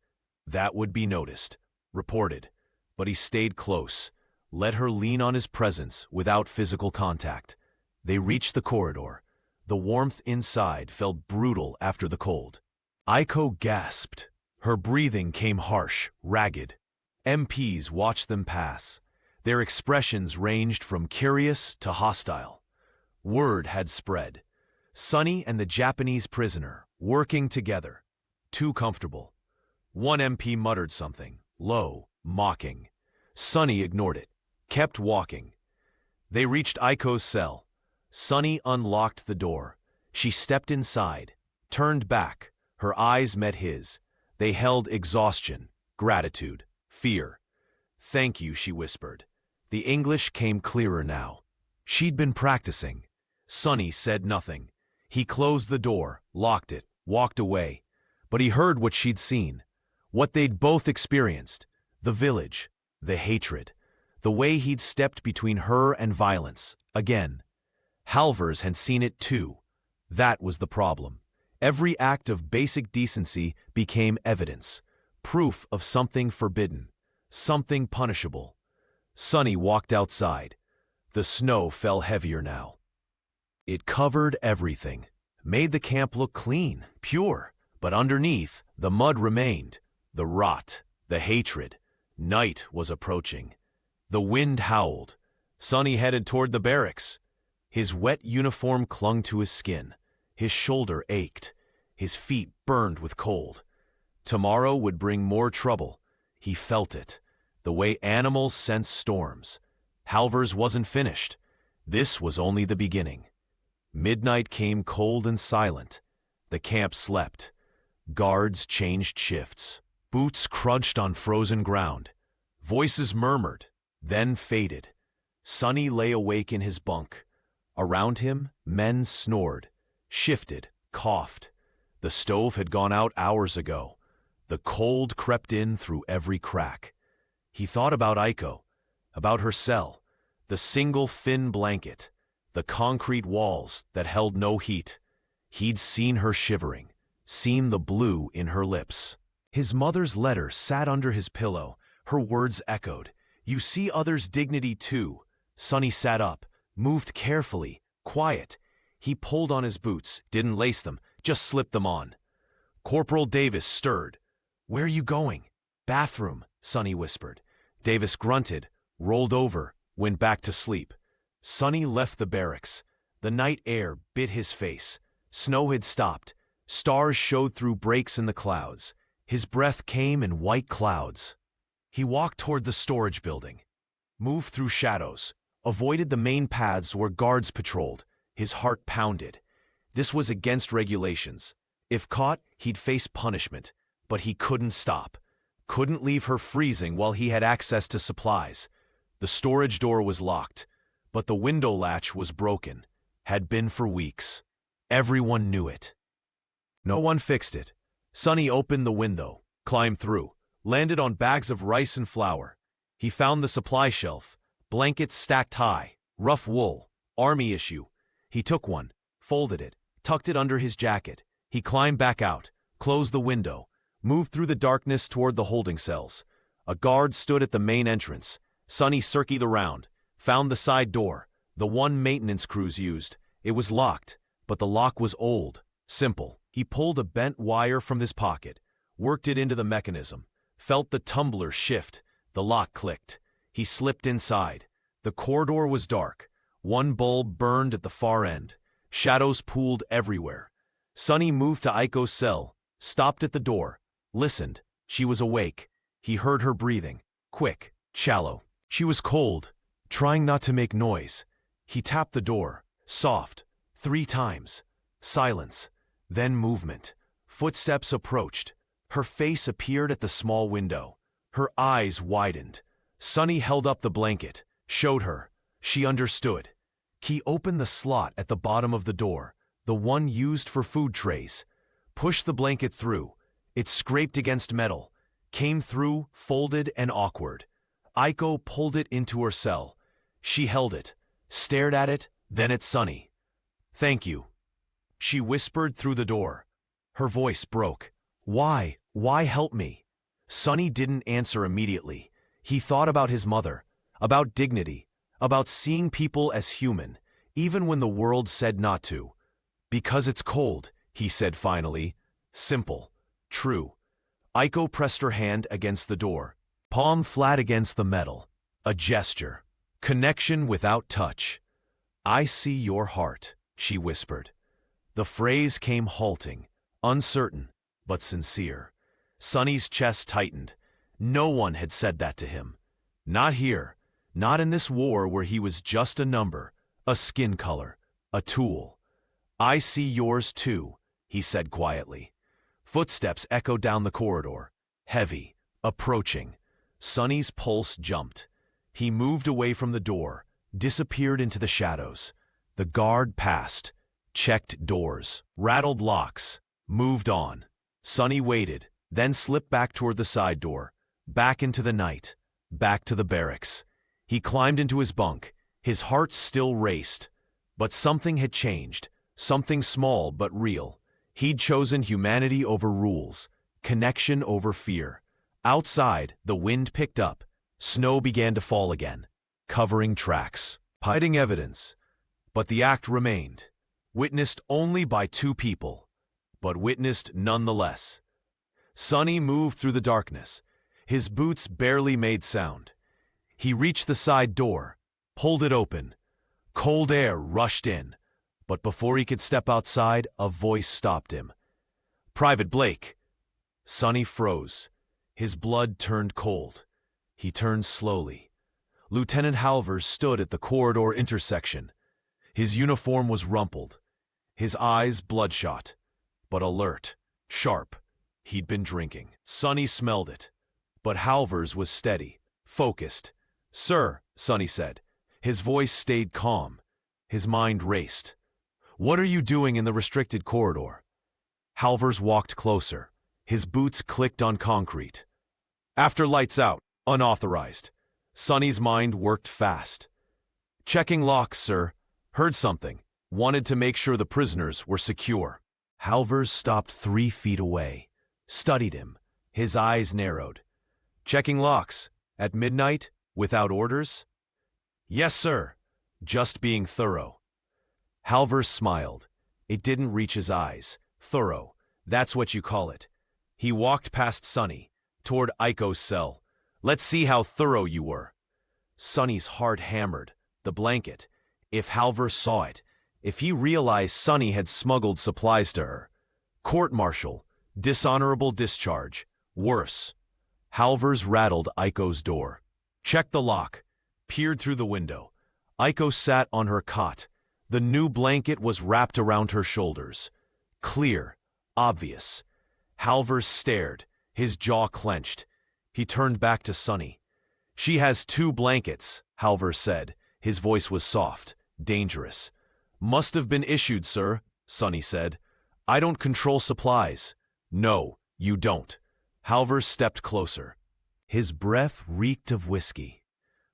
That would be noticed, reported. But he stayed close, let her lean on his presence without physical contact. They reached the corridor. The warmth inside felt brutal after the cold. Aiko gasped. Her breathing came harsh, ragged. MPs watched them pass. Their expressions ranged from curious to hostile. Word had spread. Sonny and the Japanese prisoner, working together. Too comfortable. One MP muttered something, low, mocking. Sonny ignored it, kept walking. They reached Aiko's cell. Sonny unlocked the door. She stepped inside, turned back. Her eyes met his. They held exhaustion, gratitude, fear. "Thank you," she whispered. The English came clearer now. She'd been practicing. Sonny said nothing. He closed the door, locked it, walked away. But he heard what she'd seen, what they'd both experienced. The village, the hatred, the way he'd stepped between her and violence, again. Halvers had seen it too. That was the problem. Every act of basic decency became evidence, proof of something forbidden, something punishable. Sonny walked outside. The snow fell heavier now. It covered everything, made the camp look clean, pure, but underneath, the mud remained, the rot, the hatred. Night was approaching. The wind howled. Sonny headed toward the barracks. His wet uniform clung to his skin. His shoulder ached. His feet burned with cold. Tomorrow would bring more trouble. He felt it, the way animals sense storms. Halvers wasn't finished. This was only the beginning. Midnight came cold and silent. The camp slept. Guards changed shifts. Boots crunched on frozen ground. Voices murmured, then faded. Sonny lay awake in his bunk. Around him, men snored, shifted, coughed. The stove had gone out hours ago. The cold crept in through every crack. He thought about Aiko, about her cell, the single thin blanket, the concrete walls that held no heat. He'd seen her shivering, seen the blue in her lips. His mother's letter sat under his pillow. Her words echoed. "You see others' dignity too." Sonny sat up, moved carefully, quiet. He pulled on his boots, didn't lace them, just slipped them on. Corporal Davis stirred. "Where are you going?" "Bathroom," Sonny whispered. Davis grunted, rolled over, went back to sleep. Sonny left the barracks. The night air bit his face. Snow had stopped. Stars showed through breaks in the clouds. His breath came in white clouds. He walked toward the storage building, moved through shadows, avoided the main paths where guards patrolled. His heart pounded. This was against regulations. If caught, he'd face punishment. But he couldn't stop. Couldn't leave her freezing while he had access to supplies. The storage door was locked, but the window latch was broken. Had been for weeks. Everyone knew it. No one fixed it. Sonny opened the window, climbed through, landed on bags of rice and flour. He found the supply shelf, blankets stacked high, rough wool, army issue. He took one, folded it, tucked it under his jacket. He climbed back out, closed the window, moved through the darkness toward the holding cells. A guard stood at the main entrance. Sonny circled around, found the side door, the one maintenance crews used. It was locked, but the lock was old, simple. He pulled a bent wire from his pocket, worked it into the mechanism, felt the tumbler shift. The lock clicked. He slipped inside. The corridor was dark. One bulb burned at the far end. Shadows pooled everywhere. Sonny moved to Aiko's cell, stopped at the door, listened. She was awake. He heard her breathing, quick, shallow. She was cold, trying not to make noise. He tapped the door, soft, 3 times. Silence, then movement. Footsteps approached. Her face appeared at the small window. Her eyes widened. Sonny held up the blanket, showed her. She understood. He opened the slot at the bottom of the door, the one used for food trays. Pushed the blanket through. It scraped against metal, came through, folded and awkward. Aiko pulled it into her cell. She held it, stared at it, then at Sonny. Thank you, she whispered through the door. Her voice broke. Why? Why help me? Sonny didn't answer immediately. He thought about his mother, about dignity, about seeing people as human, even when the world said not to. Because it's cold, he said finally. Simple. True. Aiko pressed her hand against the door, palm flat against the metal. A gesture. Connection without touch. I see your heart, she whispered. The phrase came halting, uncertain, but sincere. Sonny's chest tightened. No one had said that to him. Not here. Not in this war where he was just a number, a skin color, a tool. I see yours too, he said quietly. Footsteps echoed down the corridor. Heavy. Approaching. Sonny's pulse jumped. He moved away from the door, disappeared into the shadows. The guard passed, checked doors, rattled locks, moved on. Sonny waited, then slipped back toward the side door, back into the night, back to the barracks. He climbed into his bunk. His heart still raced. But something had changed, something small but real. He'd chosen humanity over rules, connection over fear. Outside, the wind picked up. Snow began to fall again, covering tracks, hiding evidence. But the act remained, witnessed only by two people, but witnessed nonetheless. Sonny moved through the darkness. His boots barely made sound. He reached the side door, pulled it open. Cold air rushed in, but before he could step outside, a voice stopped him. Private Blake. Sonny froze. His blood turned cold. He turned slowly. Lieutenant Halvers stood at the corridor intersection. His uniform was rumpled, his eyes bloodshot, but alert, sharp. He'd been drinking. Sonny smelled it, but Halvers was steady, focused. Sir, Sonny said. His voice stayed calm. His mind raced. What are you doing in the restricted corridor? Halvers walked closer. His boots clicked on concrete. After lights out, unauthorized. Sonny's mind worked fast. Checking locks, sir. Heard something. Wanted to make sure the prisoners were secure. Halvers stopped 3 feet away. Studied him. His eyes narrowed. Checking locks. At midnight? Without orders? Yes, sir. Just being thorough. Halvers smiled. It didn't reach his eyes. Thorough. That's what you call it. He walked past Sonny, toward Aiko's cell. Let's see how thorough you were. Sonny's heart hammered. The blanket. If Halvers saw it, if he realized Sonny had smuggled supplies to her. Court-martial. Dishonorable discharge. Worse. Halvers rattled Aiko's door. Checked the lock. Peered through the window. Aiko sat on her cot. The new blanket was wrapped around her shoulders. Clear. Obvious. Halvers stared, his jaw clenched. He turned back to Sonny. She has 2 blankets, Halvers said. His voice was soft, dangerous. Must have been issued, sir, Sonny said. I don't control supplies. No, you don't. Halvers stepped closer. His breath reeked of whiskey.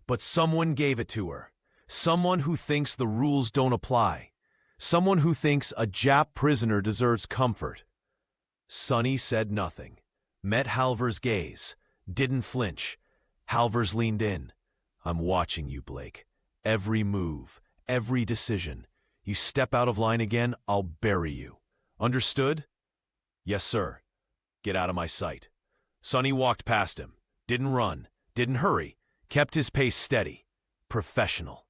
But someone gave it to her. Someone who thinks the rules don't apply. Someone who thinks a Jap prisoner deserves comfort. Sonny said nothing. Met Halvers' gaze. Didn't flinch. Halvers leaned in. I'm watching you, Blake. Every move, every decision. You step out of line again, I'll bury you. Understood? Yes, sir. Get out of my sight. Sonny walked past him. Didn't run. Didn't hurry. Kept his pace steady. Professional.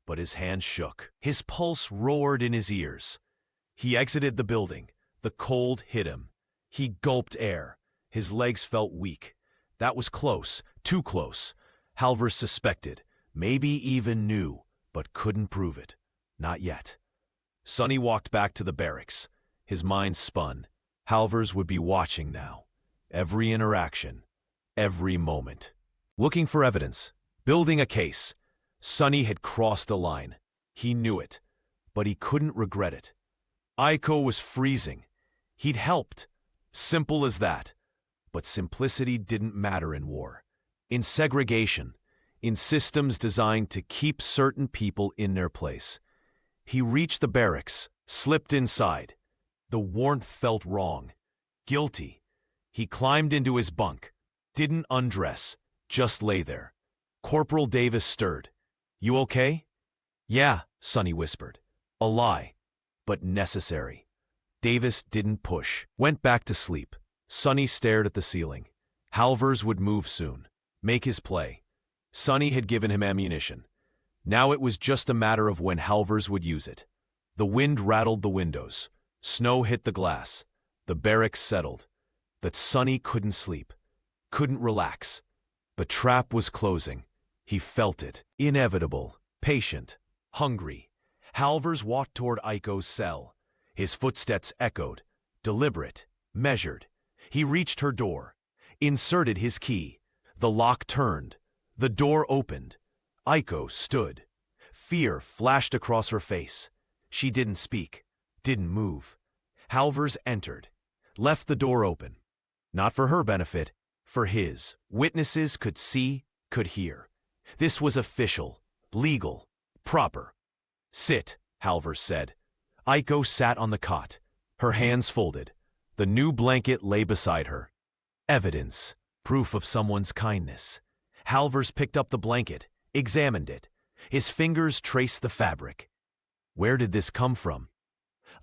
But his hand shook. His pulse roared in his ears. He exited the building. The cold hit him. He gulped air. His legs felt weak. That was close. Too close. Halvers suspected. Maybe even knew, but couldn't prove it. Not yet. Sonny walked back to the barracks. His mind spun. Halvers would be watching now. Every interaction. Every moment. Looking for evidence. Building a case. Sonny had crossed a line. He knew it, but he couldn't regret it. Aiko was freezing. He'd helped. Simple as that. But simplicity didn't matter in war. In segregation. In systems designed to keep certain people in their place. He reached the barracks, slipped inside. The warmth felt wrong, guilty. He climbed into his bunk, didn't undress, just lay there. Corporal Davis stirred. "You okay?" "Yeah," Sonny whispered. A lie, but necessary. Davis didn't push, went back to sleep. Sonny stared at the ceiling. Halvers would move soon, make his play. Sonny had given him ammunition. Now it was just a matter of when Halvers would use it. The wind rattled the windows. Snow hit the glass. The barracks settled. But Sonny couldn't sleep, couldn't relax. The trap was closing. He felt it, inevitable, patient, hungry. Halvers walked toward Aiko's cell. His footsteps echoed, deliberate, measured. He reached her door, inserted his key. The lock turned. The door opened. Aiko stood. Fear flashed across her face. She didn't speak, didn't move. Halvers entered, left the door open. Not for her benefit, for his. Witnesses could see, could hear. This was official, legal, proper. "Sit," Halvers said. Aiko sat on the cot, her hands folded. The new blanket lay beside her. Evidence, proof of someone's kindness. Halvers picked up the blanket, examined it. His fingers traced the fabric. Where did this come from?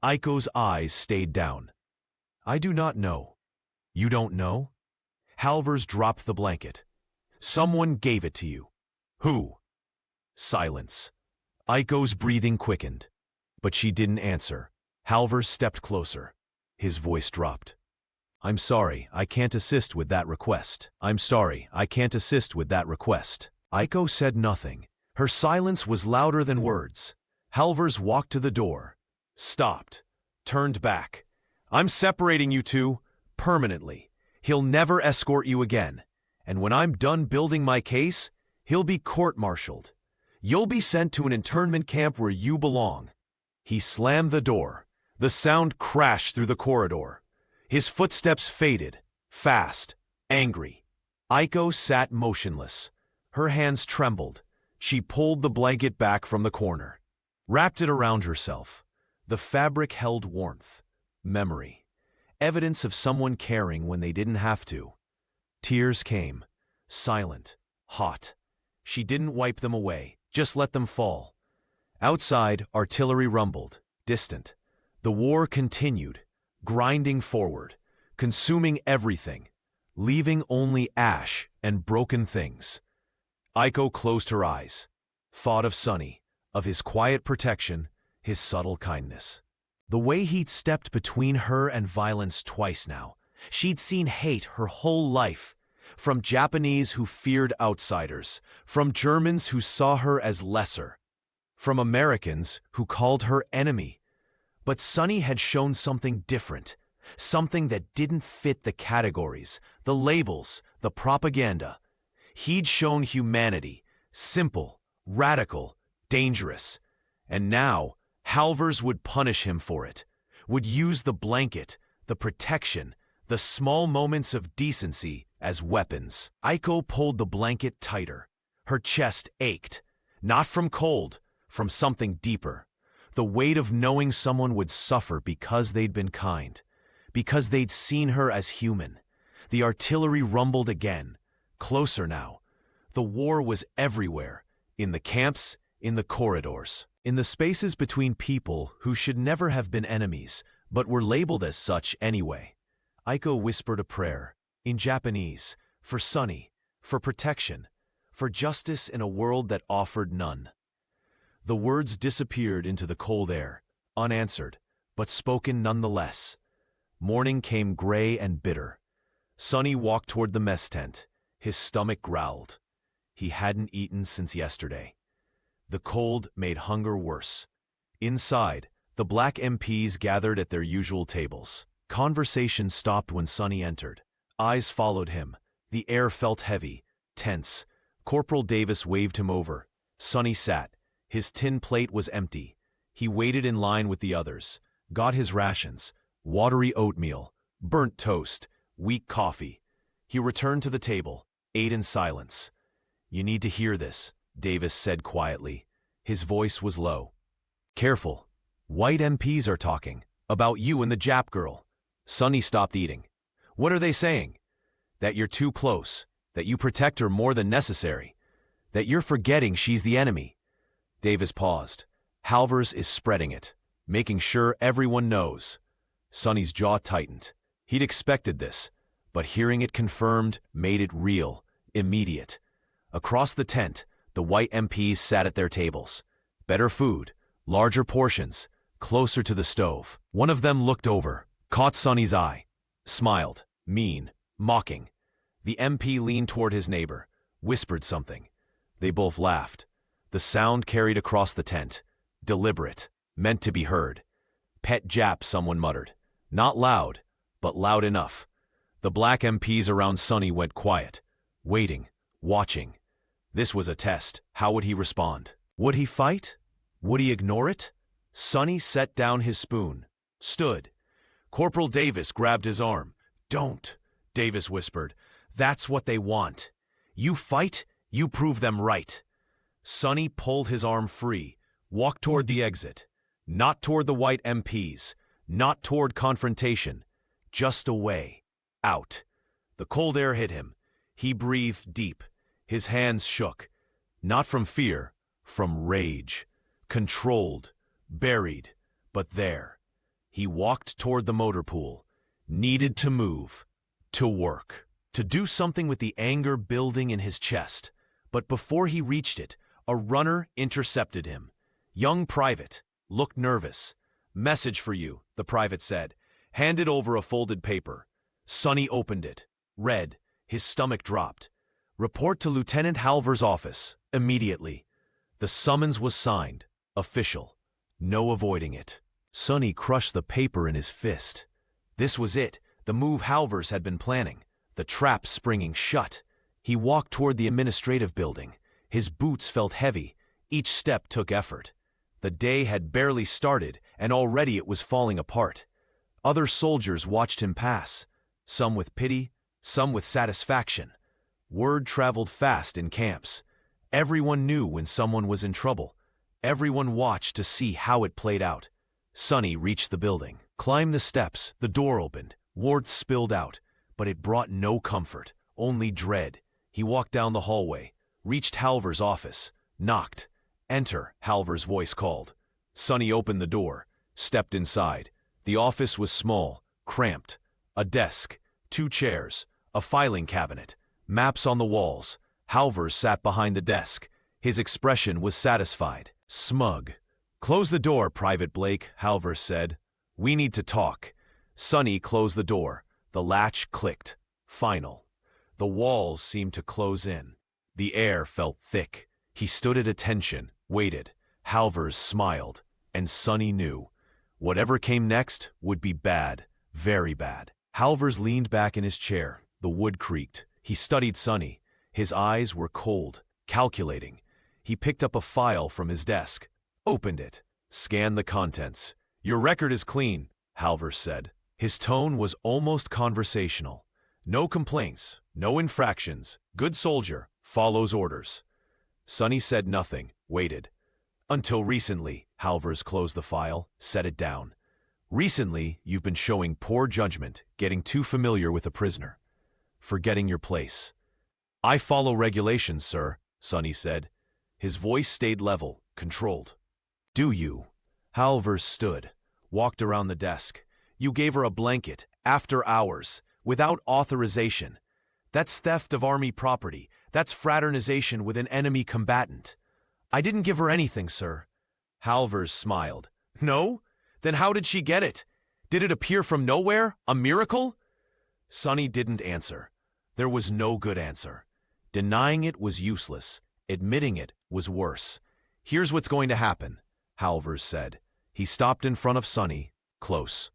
Aiko's eyes stayed down. "I do not know." "You don't know?" Halvers dropped the blanket. "Someone gave it to you." "Who?" Silence. Aiko's breathing quickened, but she didn't answer. Halvers stepped closer. His voice dropped. "I'm sorry, I can't assist with that request. I'm sorry, I can't assist with that request." Aiko said nothing. Her silence was louder than words. Halvers walked to the door, stopped, turned back. "I'm separating you two, permanently. He'll never escort you again. And when I'm done building my case, he'll be court-martialed. You'll be sent to an internment camp where you belong." He slammed the door. The sound crashed through the corridor. His footsteps faded, fast, angry. Aiko sat motionless. Her hands trembled. She pulled the blanket back from the corner, wrapped it around herself. The fabric held warmth, memory, evidence of someone caring when they didn't have to. Tears came, silent, hot. She didn't wipe them away, just let them fall. Outside, artillery rumbled, distant. The war continued, grinding forward, consuming everything, leaving only ash and broken things. Aiko closed her eyes, thought of Sonny, of his quiet protection, his subtle kindness. The way he'd stepped between her and violence twice now. She'd seen hate her whole life, from Japanese who feared outsiders, from Germans who saw her as lesser, from Americans who called her enemy. But Sonny had shown something different, something that didn't fit the categories, the labels, the propaganda. He'd shown humanity, simple, radical, dangerous. And now, Halvers would punish him for it, would use the blanket, the protection, the small moments of decency as weapons. Aiko pulled the blanket tighter. Her chest ached, not from cold, from something deeper. The weight of knowing someone would suffer because they'd been kind, because they'd seen her as human. The artillery rumbled again, closer now. The war was everywhere, in the camps, in the corridors, in the spaces between people who should never have been enemies, but were labeled as such anyway. Aiko whispered a prayer, in Japanese, for Sonny, for protection, for justice in a world that offered none. The words disappeared into the cold air, unanswered, but spoken nonetheless. Morning came gray and bitter. Sonny walked toward the mess tent. His stomach growled. He hadn't eaten since yesterday. The cold made hunger worse. Inside, the black MPs gathered at their usual tables. Conversation stopped when Sonny entered. Eyes followed him. The air felt heavy, tense. Corporal Davis waved him over. Sonny sat. His tin plate was empty. He waited in line with the others, got his rations, watery oatmeal, burnt toast, weak coffee. He returned to the table, ate in silence. "You need to hear this," Davis said quietly. His voice was low. Careful. White MPs are talking. About you and the Jap girl. Sonny stopped eating. What are they saying? That you're too close. That you protect her more than necessary. That you're forgetting she's the enemy. Davis paused. Halvers is spreading it, making sure everyone knows. Sonny's jaw tightened. He'd expected this, but hearing it confirmed made it real, immediate. Across the tent, the white MPs sat at their tables. Better food, larger portions, closer to the stove. One of them looked over, caught Sonny's eye, smiled, mean, mocking. The MP leaned toward his neighbor, whispered something. They both laughed. The sound carried across the tent. Deliberate, meant to be heard. Pet Jap, someone muttered. Not loud, but loud enough. The black MPs around Sonny went quiet, waiting, watching. This was a test. How would he respond? Would he fight? Would he ignore it? Sonny set down his spoon, stood. Corporal Davis grabbed his arm. Don't, Davis whispered. That's what they want. You fight, you prove them right. Sonny pulled his arm free, walked toward the exit. Not toward the white MPs, not toward confrontation. Just away, out. The cold air hit him. He breathed deep. His hands shook. Not from fear, from rage. Controlled, buried, but there. He walked toward the motor pool. Needed to move, to work, to do something with the anger building in his chest. But before he reached it, a runner intercepted him. Young private, looked nervous. Message for you, the private said. Handed over a folded paper. Sonny opened it. Read. His stomach dropped. Report to Lieutenant Halver's office, immediately. The summons was signed. Official. No avoiding it. Sonny crushed the paper in his fist. This was it, the move Halvers had been planning. The trap springing shut. He walked toward the administrative building. His boots felt heavy. Each step took effort. The day had barely started, and already it was falling apart. Other soldiers watched him pass, some with pity, some with satisfaction. Word traveled fast in camps. Everyone knew when someone was in trouble. Everyone watched to see how it played out. Sonny reached the building, climbed the steps, the door opened, warmth spilled out, but it brought no comfort, only dread. He walked down the hallway, reached Halver's office, knocked. Enter, Halver's voice called. Sonny opened the door, stepped inside. The office was small, cramped. A desk, 2 chairs, a filing cabinet, maps on the walls. Halvers sat behind the desk. His expression was satisfied, smug. Close the door, Private Blake, Halvers said. We need to talk. Sonny closed the door. The latch clicked. Final. The walls seemed to close in. The air felt thick. He stood at attention, waited. Halvers smiled, and Sonny knew. Whatever came next would be bad, very bad. Halvers leaned back in his chair. The wood creaked. He studied Sonny. His eyes were cold, calculating. He picked up a file from his desk, opened it, scanned the contents. Your record is clean, Halvers said. His tone was almost conversational. No complaints, no infractions. Good soldier, follows orders. Sonny said nothing, waited. Until recently, Halvers closed the file, set it down. Recently, you've been showing poor judgment, getting too familiar with a prisoner. Forgetting your place. I follow regulations, sir, Sonny said. His voice stayed level, controlled. Do you? Halvers stood, walked around the desk. You gave her a blanket, after hours, without authorization. That's theft of army property. That's fraternization with an enemy combatant. I didn't give her anything, sir. Halvers smiled. No? Then how did she get it? Did it appear from nowhere? A miracle? Sonny didn't answer. There was no good answer. Denying it was useless. Admitting it was worse. Here's what's going to happen, Halvers said. He stopped in front of Sonny, close.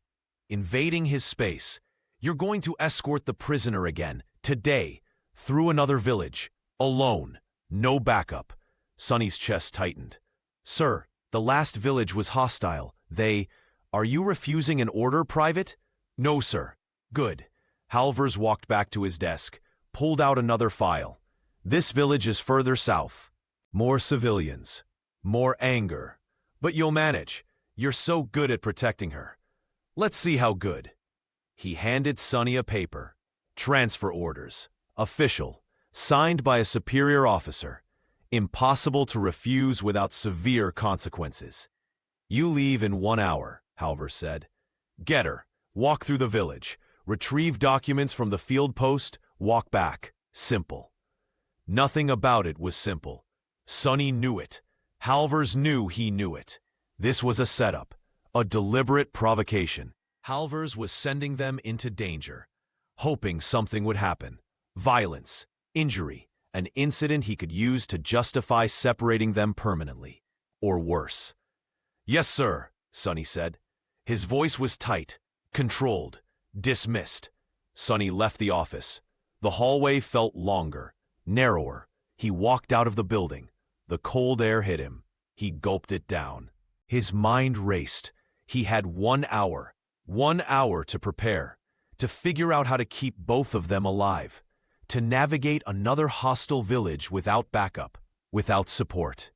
Invading his space. You're going to escort the prisoner again, today, through another village, alone, no backup. Sonny's chest tightened. Sir, the last village was hostile. Are you refusing an order, Private? No, sir. Good. Halvers walked back to his desk, pulled out another file. This village is further south. More civilians. More anger. But you'll manage. You're so good at protecting her. Let's see how good. He handed Sonny a paper. Transfer orders. Official. Signed by a superior officer. Impossible to refuse without severe consequences. You leave in 1 hour, Halvor said. Get her. Walk through the village. Retrieve documents from the field post. Walk back. Simple. Nothing about it was simple. Sonny knew it. Halvor's knew he knew it. This was a setup. A deliberate provocation. Halvor's was sending them into danger. Hoping something would happen. Violence. Injury. An incident he could use to justify separating them permanently. Or worse. Yes, sir, Sonny said. His voice was tight, controlled, dismissed. Sonny left the office. The hallway felt longer, narrower. He walked out of the building. The cold air hit him. He gulped it down. His mind raced. He had 1 hour. 1 hour to prepare. To figure out how to keep both of them alive. To navigate another hostile village without backup, without support.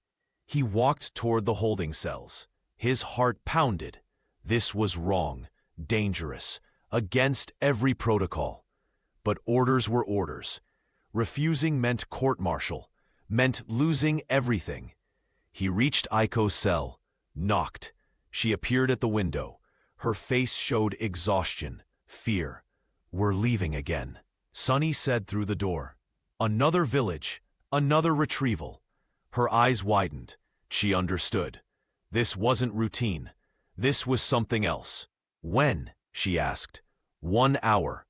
He walked toward the holding cells. His heart pounded. This was wrong, dangerous, against every protocol. But orders were orders. Refusing meant court-martial, meant losing everything. He reached Aiko's cell, knocked. She appeared at the window. Her face showed exhaustion, fear. We're leaving again, Sonny said through the door. Another village, another retrieval. Her eyes widened. She understood. This wasn't routine. This was something else. When? She asked. 1 hour.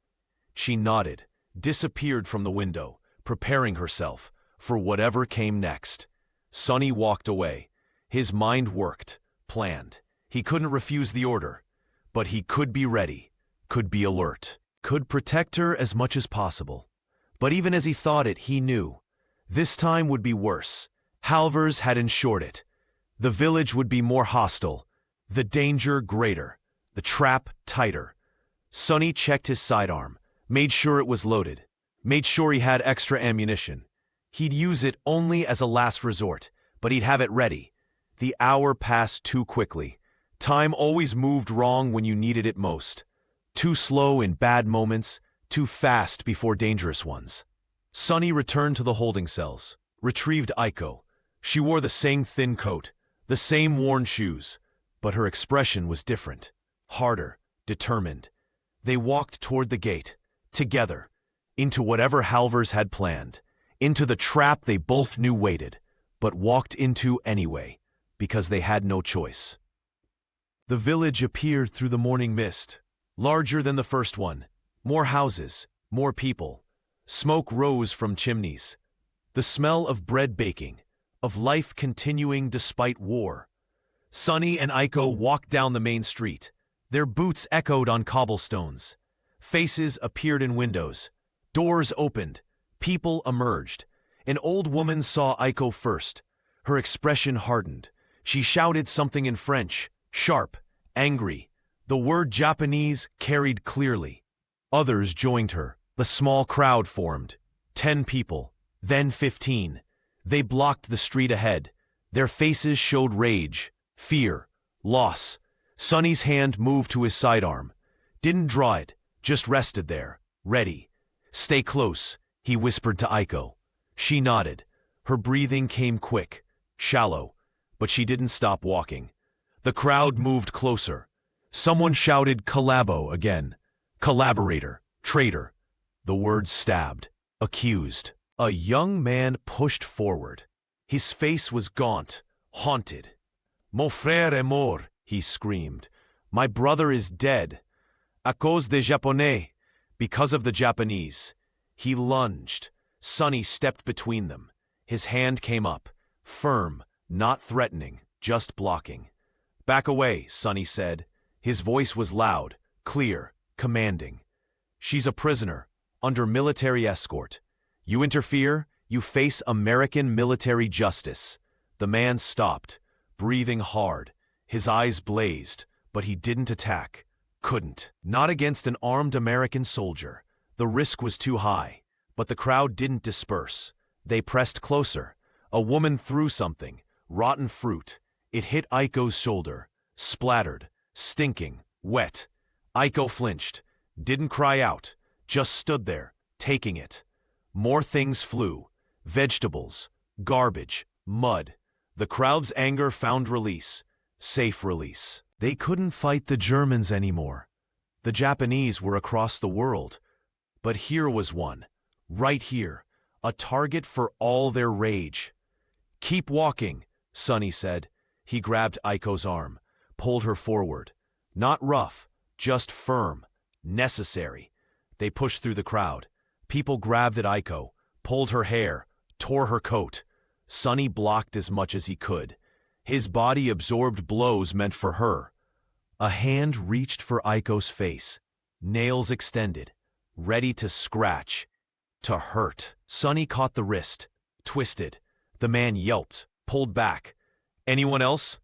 She nodded, disappeared from the window, preparing herself for whatever came next. Sonny walked away. His mind worked, planned. He couldn't refuse the order, but he could be ready, could be alert, could protect her as much as possible. But even as he thought it, he knew. This time would be worse. Halvor's had ensured it. The village would be more hostile, the danger greater, the trap tighter. Sonny checked his sidearm, made sure it was loaded, made sure he had extra ammunition. He'd use it only as a last resort, but he'd have it ready. The hour passed too quickly. Time always moved wrong when you needed it most. Too slow in bad moments, too fast before dangerous ones. Sonny returned to the holding cells, retrieved Aiko. She wore the same thin coat, the same worn shoes, but her expression was different, harder, determined. They walked toward the gate, together, into whatever Halvor's had planned, into the trap they both knew waited, but walked into anyway, because they had no choice. The village appeared through the morning mist, larger than the first one, more houses, more people. Smoke rose from chimneys. The smell of bread baking, of life continuing despite war. Sonny and Aiko walked down the main street. Their boots echoed on cobblestones. Faces appeared in windows. Doors opened. People emerged. An old woman saw Aiko first. Her expression hardened. She shouted something in French, sharp, angry. The word Japanese carried clearly. Others joined her. The small crowd formed. 10 people, then 15. They blocked the street ahead. Their faces showed rage, fear, loss. Sonny's hand moved to his sidearm. Didn't draw it, just rested there, ready. Stay close, he whispered to Aiko. She nodded. Her breathing came quick, shallow, but she didn't stop walking. The crowd moved closer. Someone shouted collabo again. Collaborator, traitor. The word stabbed, accused. A young man pushed forward. His face was gaunt, haunted. Mon frère est mort, he screamed. My brother is dead. À cause des Japonais. Because of the Japanese. He lunged. Sonny stepped between them. His hand came up, firm, not threatening, just blocking. Back away, Sonny said. His voice was loud, clear, commanding. She's a prisoner, under military escort. You interfere, you face American military justice. The man stopped, breathing hard. His eyes blazed, but he didn't attack. Couldn't. Not against an armed American soldier. The risk was too high. But the crowd didn't disperse. They pressed closer. A woman threw something, rotten fruit. It hit Aiko's shoulder, splattered, stinking, wet. Aiko flinched, didn't cry out, just stood there, taking it. More things flew. Vegetables, garbage, mud. The crowd's anger found release. Safe release. They couldn't fight the Germans anymore. The Japanese were across the world. But here was one, right here, a target for all their rage. "Keep walking," Sonny said. He grabbed Aiko's arm, pulled her forward. Not rough, just firm, necessary. They pushed through the crowd. People grabbed at Aiko, pulled her hair, tore her coat. Sonny blocked as much as he could. His body absorbed blows meant for her. A hand reached for Aiko's face, nails extended, ready to scratch, to hurt. Sonny caught the wrist, twisted. The man yelped, pulled back. "Anyone else?"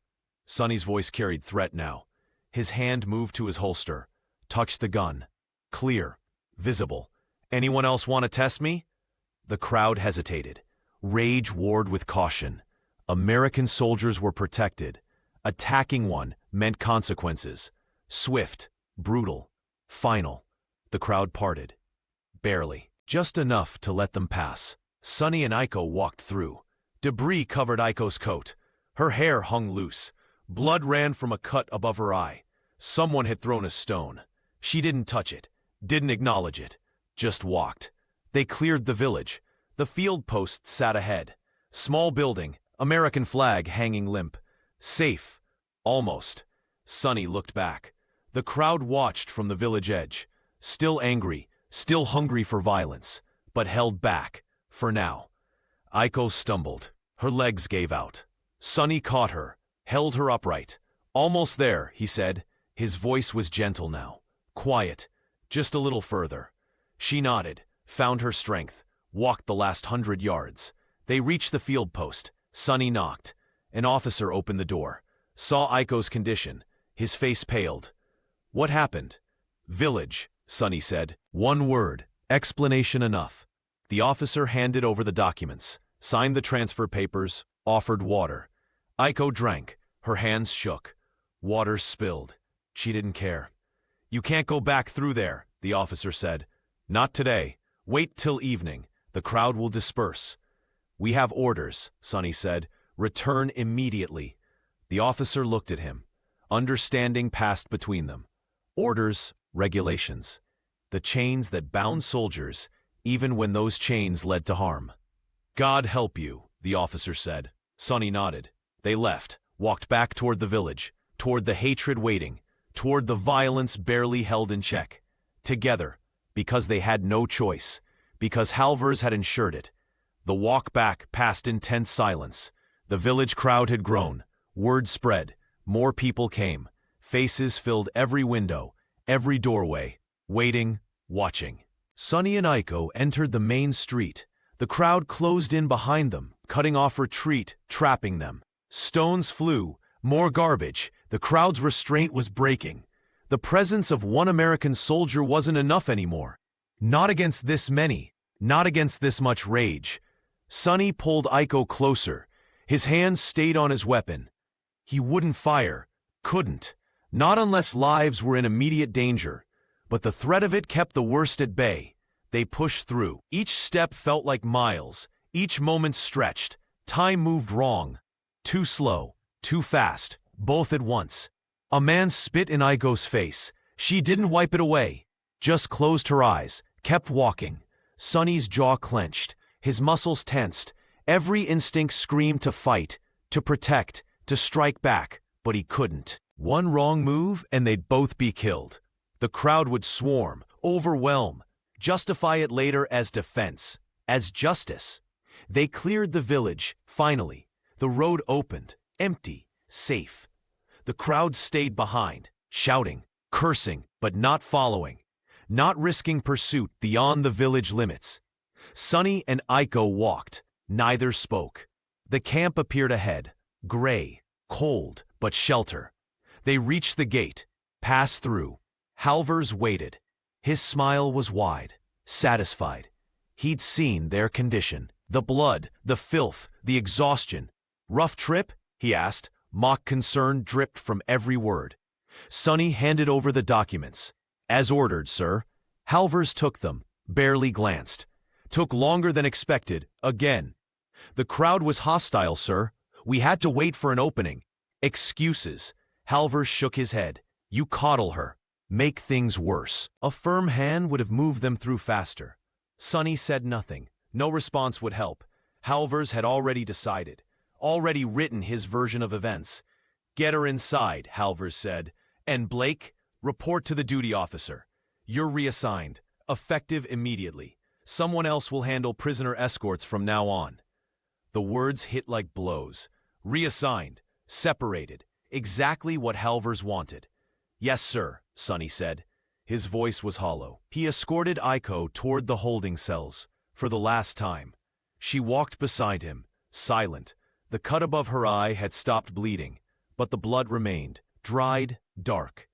Sonny's voice carried threat now. His hand moved to his holster, touched the gun. Clear, visible. "Anyone else want to test me?" The crowd hesitated. Rage warred with caution. American soldiers were protected. Attacking one meant consequences. Swift, brutal, final. The crowd parted. Barely. Just enough to let them pass. Sonny and Aiko walked through. Debris covered Aiko's coat. Her hair hung loose. Blood ran from a cut above her eye. Someone had thrown a stone. She didn't touch it, didn't acknowledge it, just walked. They cleared the village. The field post sat ahead. Small building, American flag hanging limp. Safe. Almost. Sonny looked back. The crowd watched from the village edge. Still angry, still hungry for violence, but held back, for now. Aiko stumbled. Her legs gave out. Sonny caught her, held her upright. "Almost there," he said. His voice was gentle now. Quiet. Just a little further. She nodded, found her strength, walked the last 100 yards. They reached the field post. Sonny knocked. An officer opened the door. Saw Aiko's condition. His face paled. "What happened?" "Village," Sonny said. One word. Explanation enough. The officer handed over the documents, signed the transfer papers, offered water. Aiko drank. Her hands shook. Water spilled. She didn't care. "You can't go back through there," the officer said. "Not today. Wait till evening. The crowd will disperse." "We have orders," Sonny said. "Return immediately." The officer looked at him. Understanding passed between them. Orders, regulations. The chains that bound soldiers, even when those chains led to harm. "God help you," the officer said. Sonny nodded. They left, walked back toward the village, toward the hatred waiting, toward the violence barely held in check. Together, because they had no choice, because Halvers had ensured it. The walk back passed in tense silence. The village crowd had grown. Word spread. More people came. Faces filled every window, every doorway, waiting, watching. Sonny and Aiko entered the main street. The crowd closed in behind them, cutting off retreat, trapping them. Stones flew, more garbage. The crowd's restraint was breaking. The presence of one American soldier wasn't enough anymore. Not against this many, not against this much rage. Sonny pulled Aiko closer. His hands stayed on his weapon. He wouldn't fire, couldn't, not unless lives were in immediate danger. But the threat of it kept the worst at bay. They pushed through. Each step felt like miles, each moment stretched. Time moved wrong. Too slow, too fast, both at once. A man spit in Aiko's face. She didn't wipe it away, just closed her eyes, kept walking. Sonny's jaw clenched, his muscles tensed. Every instinct screamed to fight, to protect, to strike back, but he couldn't. One wrong move and they'd both be killed. The crowd would swarm, overwhelm, justify it later as defense, as justice. They cleared the village, finally. The road opened, empty, safe. The crowd stayed behind, shouting, cursing, but not following, not risking pursuit beyond the village limits. Sonny and Aiko walked. Neither spoke. The camp appeared ahead, gray, cold, but shelter. They reached the gate, passed through. Halvers waited. His smile was wide, satisfied. He'd seen their condition, the blood, the filth, the exhaustion. "Rough trip?" he asked, Mock concern dripped from every word. Sonny handed over the documents. As ordered, sir. Halvers took them, barely glanced. Took longer than expected, again. The crowd was hostile, sir. We had to wait for an opening. Excuses. Halvers shook his head. You coddle her. Make things worse. A firm hand would have moved them through faster. Sonny said nothing. No response would help. Halvers had already decided. Already written his version of events. Get her inside, Halvers said. And Blake, report to the duty officer. You're reassigned. Effective immediately. Someone else will handle prisoner escorts from now on. The words hit like blows. Reassigned. Separated. Exactly what Halvers wanted. Yes, sir, Sonny said. His voice was hollow. He escorted Aiko toward the holding cells, for the last time. She walked beside him, silent. The cut above her eye had stopped bleeding, but the blood remained, dried, dark.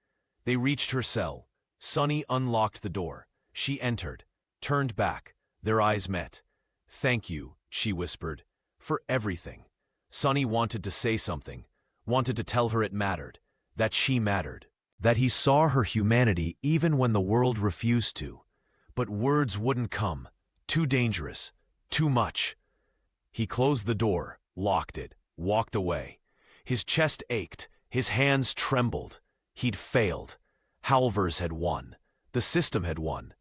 They reached her cell. Sonny unlocked the door. She entered, turned back. Their eyes met. Thank you, she whispered, for everything. Sonny wanted to say something, wanted to tell her it mattered, that she mattered, that he saw her humanity even when the world refused to. But words wouldn't come. Too dangerous. Too much. He closed the door, locked it, walked away. His chest ached, his hands trembled. He'd failed. Halvers had won. The system had won.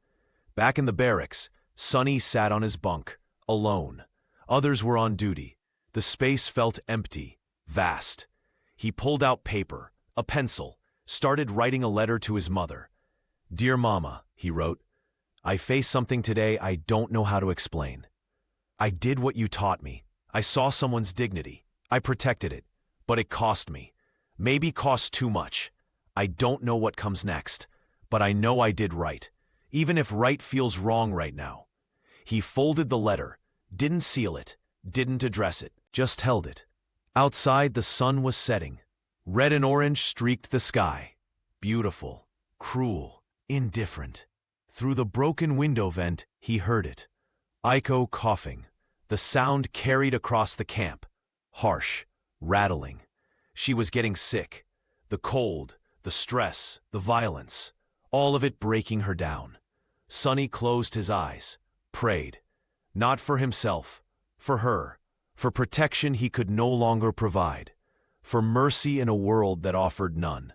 Back in the barracks, Sonny sat on his bunk, alone. Others were on duty. The space felt empty, vast. He pulled out paper, a pencil, started writing a letter to his mother. Dear Mama, he wrote, I face something today I don't know how to explain. I did what you taught me. I saw someone's dignity. I protected it. But it cost me. Maybe cost too much. I don't know what comes next. But I know I did right. Even if right feels wrong right now. He folded the letter, didn't seal it, didn't address it, just held it. Outside the sun was setting. Red and orange streaked the sky. Beautiful, cruel, indifferent. Through the broken window vent, he heard it. Aiko coughing. The sound carried across the camp. Harsh, rattling. She was getting sick. The cold, the stress, the violence. All of it breaking her down. Sonny closed his eyes, prayed. Not for himself, for her. For protection he could no longer provide. For mercy in a world that offered none.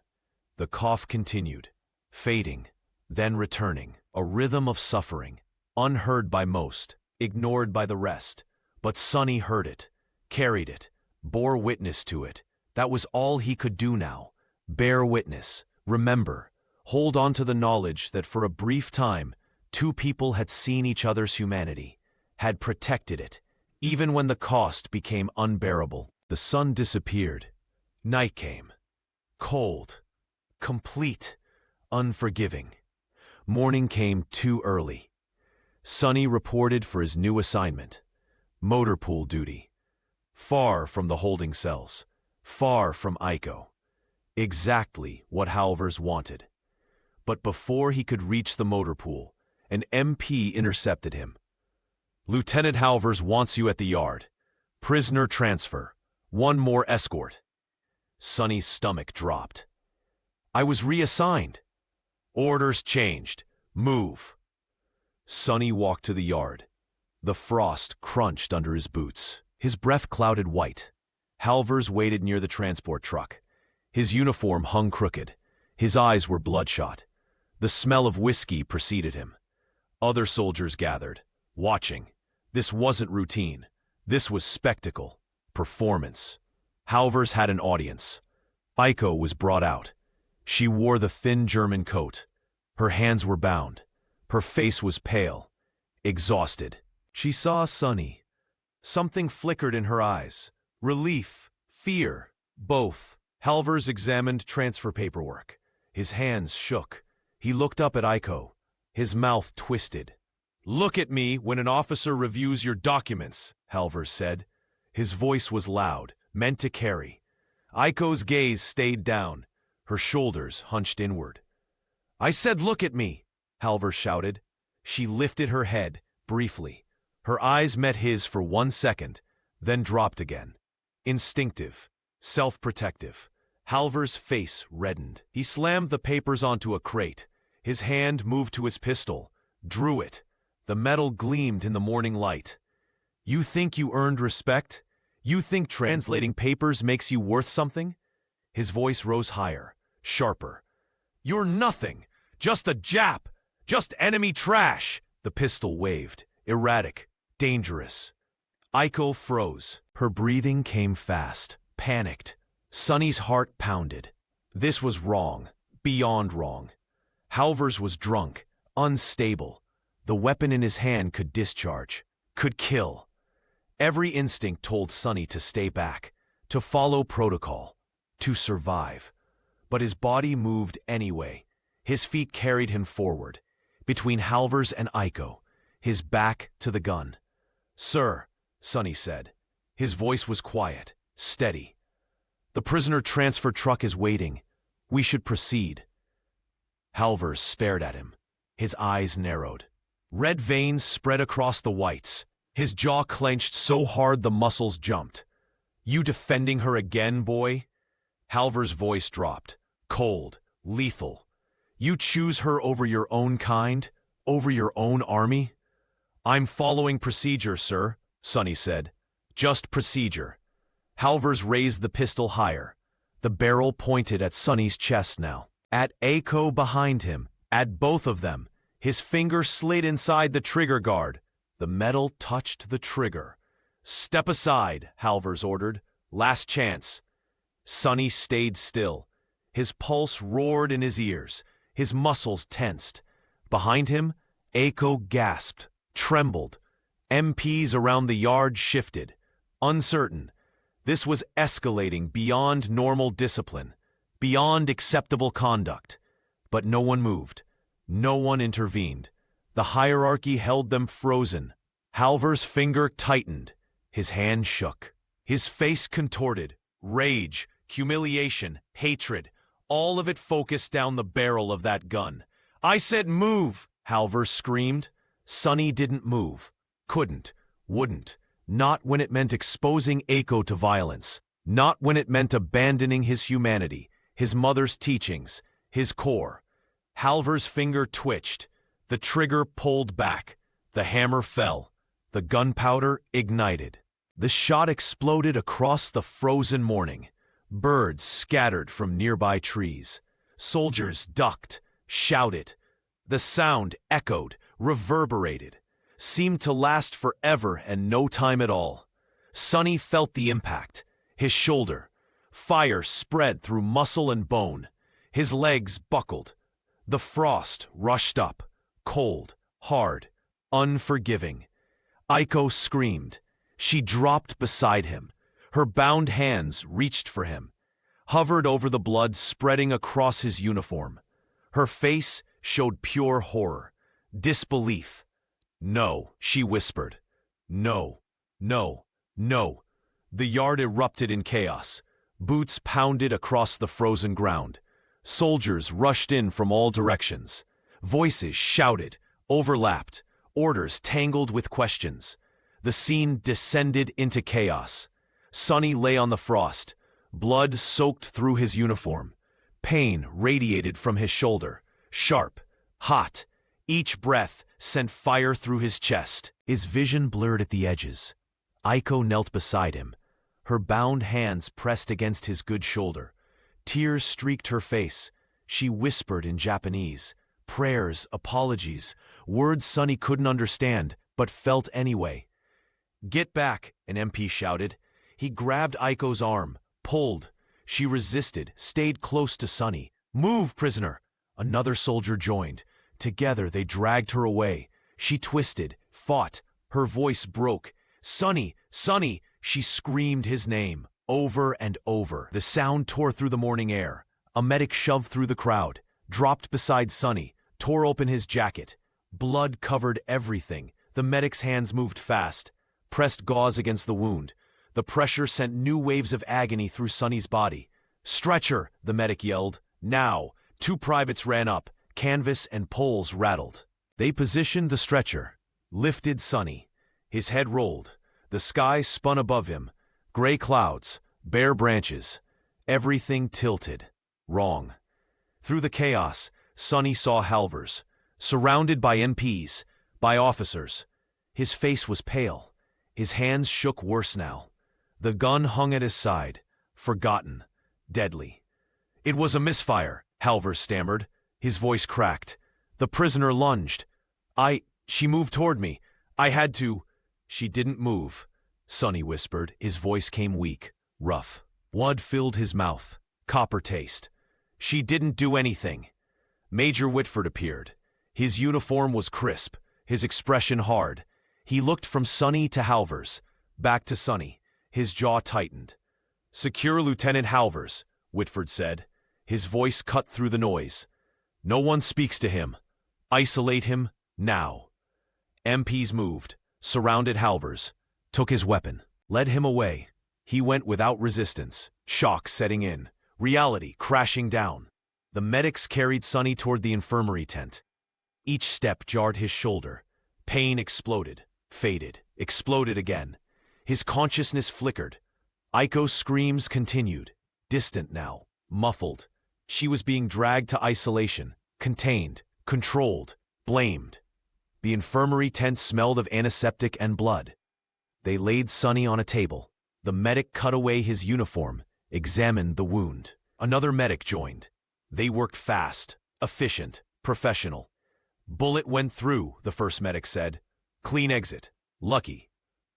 The cough continued, fading, then returning, a rhythm of suffering, unheard by most, ignored by the rest. But Sonny heard it, carried it, bore witness to it. That was all he could do now. Bear witness, remember, hold on to the knowledge that for a brief time, two people had seen each other's humanity, had protected it, even when the cost became unbearable. The sun disappeared. Night came. Cold. Complete. Unforgiving. Morning came too early. Sonny reported for his new assignment. Motor pool duty. Far from the holding cells. Far from Aiko. Exactly what Halvers wanted. But before he could reach the motor pool, an MP intercepted him. Lieutenant Halvers wants you at the yard. Prisoner transfer. One more escort. Sonny's stomach dropped. I was reassigned. Orders changed. Move. Sonny walked to the yard. The frost crunched under his boots. His breath clouded white. Halvers waited near the transport truck. His uniform hung crooked. His eyes were bloodshot. The smell of whiskey preceded him. Other soldiers gathered, watching. This wasn't routine. This was spectacle. Performance. Halvers had an audience. Aiko was brought out. She wore the thin German coat. Her hands were bound. Her face was pale, exhausted. She saw Sonny. Something flickered in her eyes. Relief, fear, both. Halvers examined transfer paperwork. His hands shook. He looked up at Aiko. His mouth twisted. Look at me when an officer reviews your documents, Halvers said. His voice was loud, meant to carry. Aiko's gaze stayed down, her shoulders hunched inward. I said look at me, Halvers shouted. She lifted her head, briefly. Her eyes met his for 1 second, then dropped again. Instinctive, self-protective. Halvor's face reddened. He slammed the papers onto a crate. His hand moved to his pistol, drew it. The metal gleamed in the morning light. You think you earned respect? You think translating papers makes you worth something? His voice rose higher, sharper. You're nothing! Just a Jap! Just enemy trash! The pistol waved, erratic, dangerous. Aiko froze. Her breathing came fast, panicked. Sonny's heart pounded. This was wrong, beyond wrong. Halvor's was drunk, unstable. The weapon in his hand could discharge, could kill. Every instinct told Sonny to stay back, to follow protocol, to survive. But his body moved anyway. His feet carried him forward, between Halvor's and Aiko, his back to the gun. Sir, Sonny said. His voice was quiet, steady. The prisoner transfer truck is waiting. We should proceed. Halvor stared at him. His eyes narrowed. Red veins spread across the whites. His jaw clenched so hard the muscles jumped. You defending her again, boy? Halvor's voice dropped. Cold, lethal. You choose her over your own kind? Over your own army? I'm following procedure, sir, Sonny said. Just procedure. Halvor's raised the pistol higher. The barrel pointed at Sonny's chest now. At Aiko behind him, at both of them. His finger slid inside the trigger guard. The metal touched the trigger. Step aside, Halvor's ordered. Last chance. Sonny stayed still. His pulse roared in his ears. His muscles tensed. Behind him, Aiko gasped, trembled. MPs around the yard shifted. Uncertain. This was escalating beyond normal discipline, beyond acceptable conduct. But no one moved. No one intervened. The hierarchy held them frozen. Halvor's finger tightened. His hand shook. His face contorted. Rage, humiliation, hatred, all of it focused down the barrel of that gun. I said move, Halvor screamed. Sonny didn't move. Couldn't. Wouldn't. Not when it meant exposing Aiko to violence. Not when it meant abandoning his humanity, his mother's teachings, his core. Halvor's finger twitched. The trigger pulled back. The hammer fell. The gunpowder ignited. The shot exploded across the frozen morning. Birds scattered from nearby trees. Soldiers ducked, shouted. The sound echoed, reverberated, seemed to last forever and no time at all. Sonny felt the impact. His shoulder. Fire spread through muscle and bone. His legs buckled. The frost rushed up, cold, hard, unforgiving. Aiko screamed. She dropped beside him. Her bound hands reached for him, hovered over the blood spreading across his uniform. Her face showed pure horror, disbelief. No, she whispered. No, no, no. The yard erupted in chaos. Boots pounded across the frozen ground. Soldiers rushed in from all directions. Voices shouted, overlapped, orders tangled with questions. The scene descended into chaos. Sonny lay on the frost. Blood soaked through his uniform. Pain radiated from his shoulder. Sharp, hot. Each breath sent fire through his chest. His vision blurred at the edges. Aiko knelt beside him. Her bound hands pressed against his good shoulder. Tears streaked her face. She whispered in Japanese. Prayers, apologies, words Sonny couldn't understand, but felt anyway. Get back, an MP shouted. He grabbed Aiko's arm, pulled. She resisted, stayed close to Sonny. Move, prisoner! Another soldier joined. Together they dragged her away. She twisted, fought. Her voice broke. Sonny! Sonny! She screamed his name, over and over. The sound tore through the morning air. A medic shoved through the crowd, dropped beside Sonny, tore open his jacket. Blood covered everything. The medic's hands moved fast, pressed gauze against the wound. The pressure sent new waves of agony through Sonny's body. Stretcher, the medic yelled. Now! Two privates ran up. Canvas and poles rattled. They positioned the stretcher, lifted Sonny. His head rolled. The sky spun above him. Gray clouds, Bare branches. Everything tilted. Wrong. Through the chaos, Sonny saw Halvers, surrounded by MPs, by officers. His face was pale. His hands shook worse now. The gun hung at his side, forgotten, deadly. It was a misfire, Halvers stammered. His voice cracked. The prisoner lunged. She moved toward me. I had to. She didn't move, Sonny whispered. His voice came weak, rough. Blood filled his mouth, copper taste. She didn't do anything. Major Whitford appeared. His uniform was crisp, his expression hard. He looked from Sonny to Halvers, back to Sonny. His jaw tightened. "Secure Lieutenant Halvers," Whitford said. His voice cut through the noise. "No one speaks to him. Isolate him, now." MPs moved, surrounded Halvers, took his weapon, led him away. He went without resistance, shock setting in, reality crashing down. The medics carried Sonny toward the infirmary tent. Each step jarred his shoulder. Pain exploded, faded, exploded again. His consciousness flickered. Aiko's screams continued, distant now, muffled. She was being dragged to isolation, contained, controlled, blamed. The infirmary tent smelled of antiseptic and blood. They laid Sonny on a table. The medic cut away his uniform, examined the wound. Another medic joined. They worked fast, efficient, professional. "Bullet went through," the first medic said. "Clean exit. Lucky."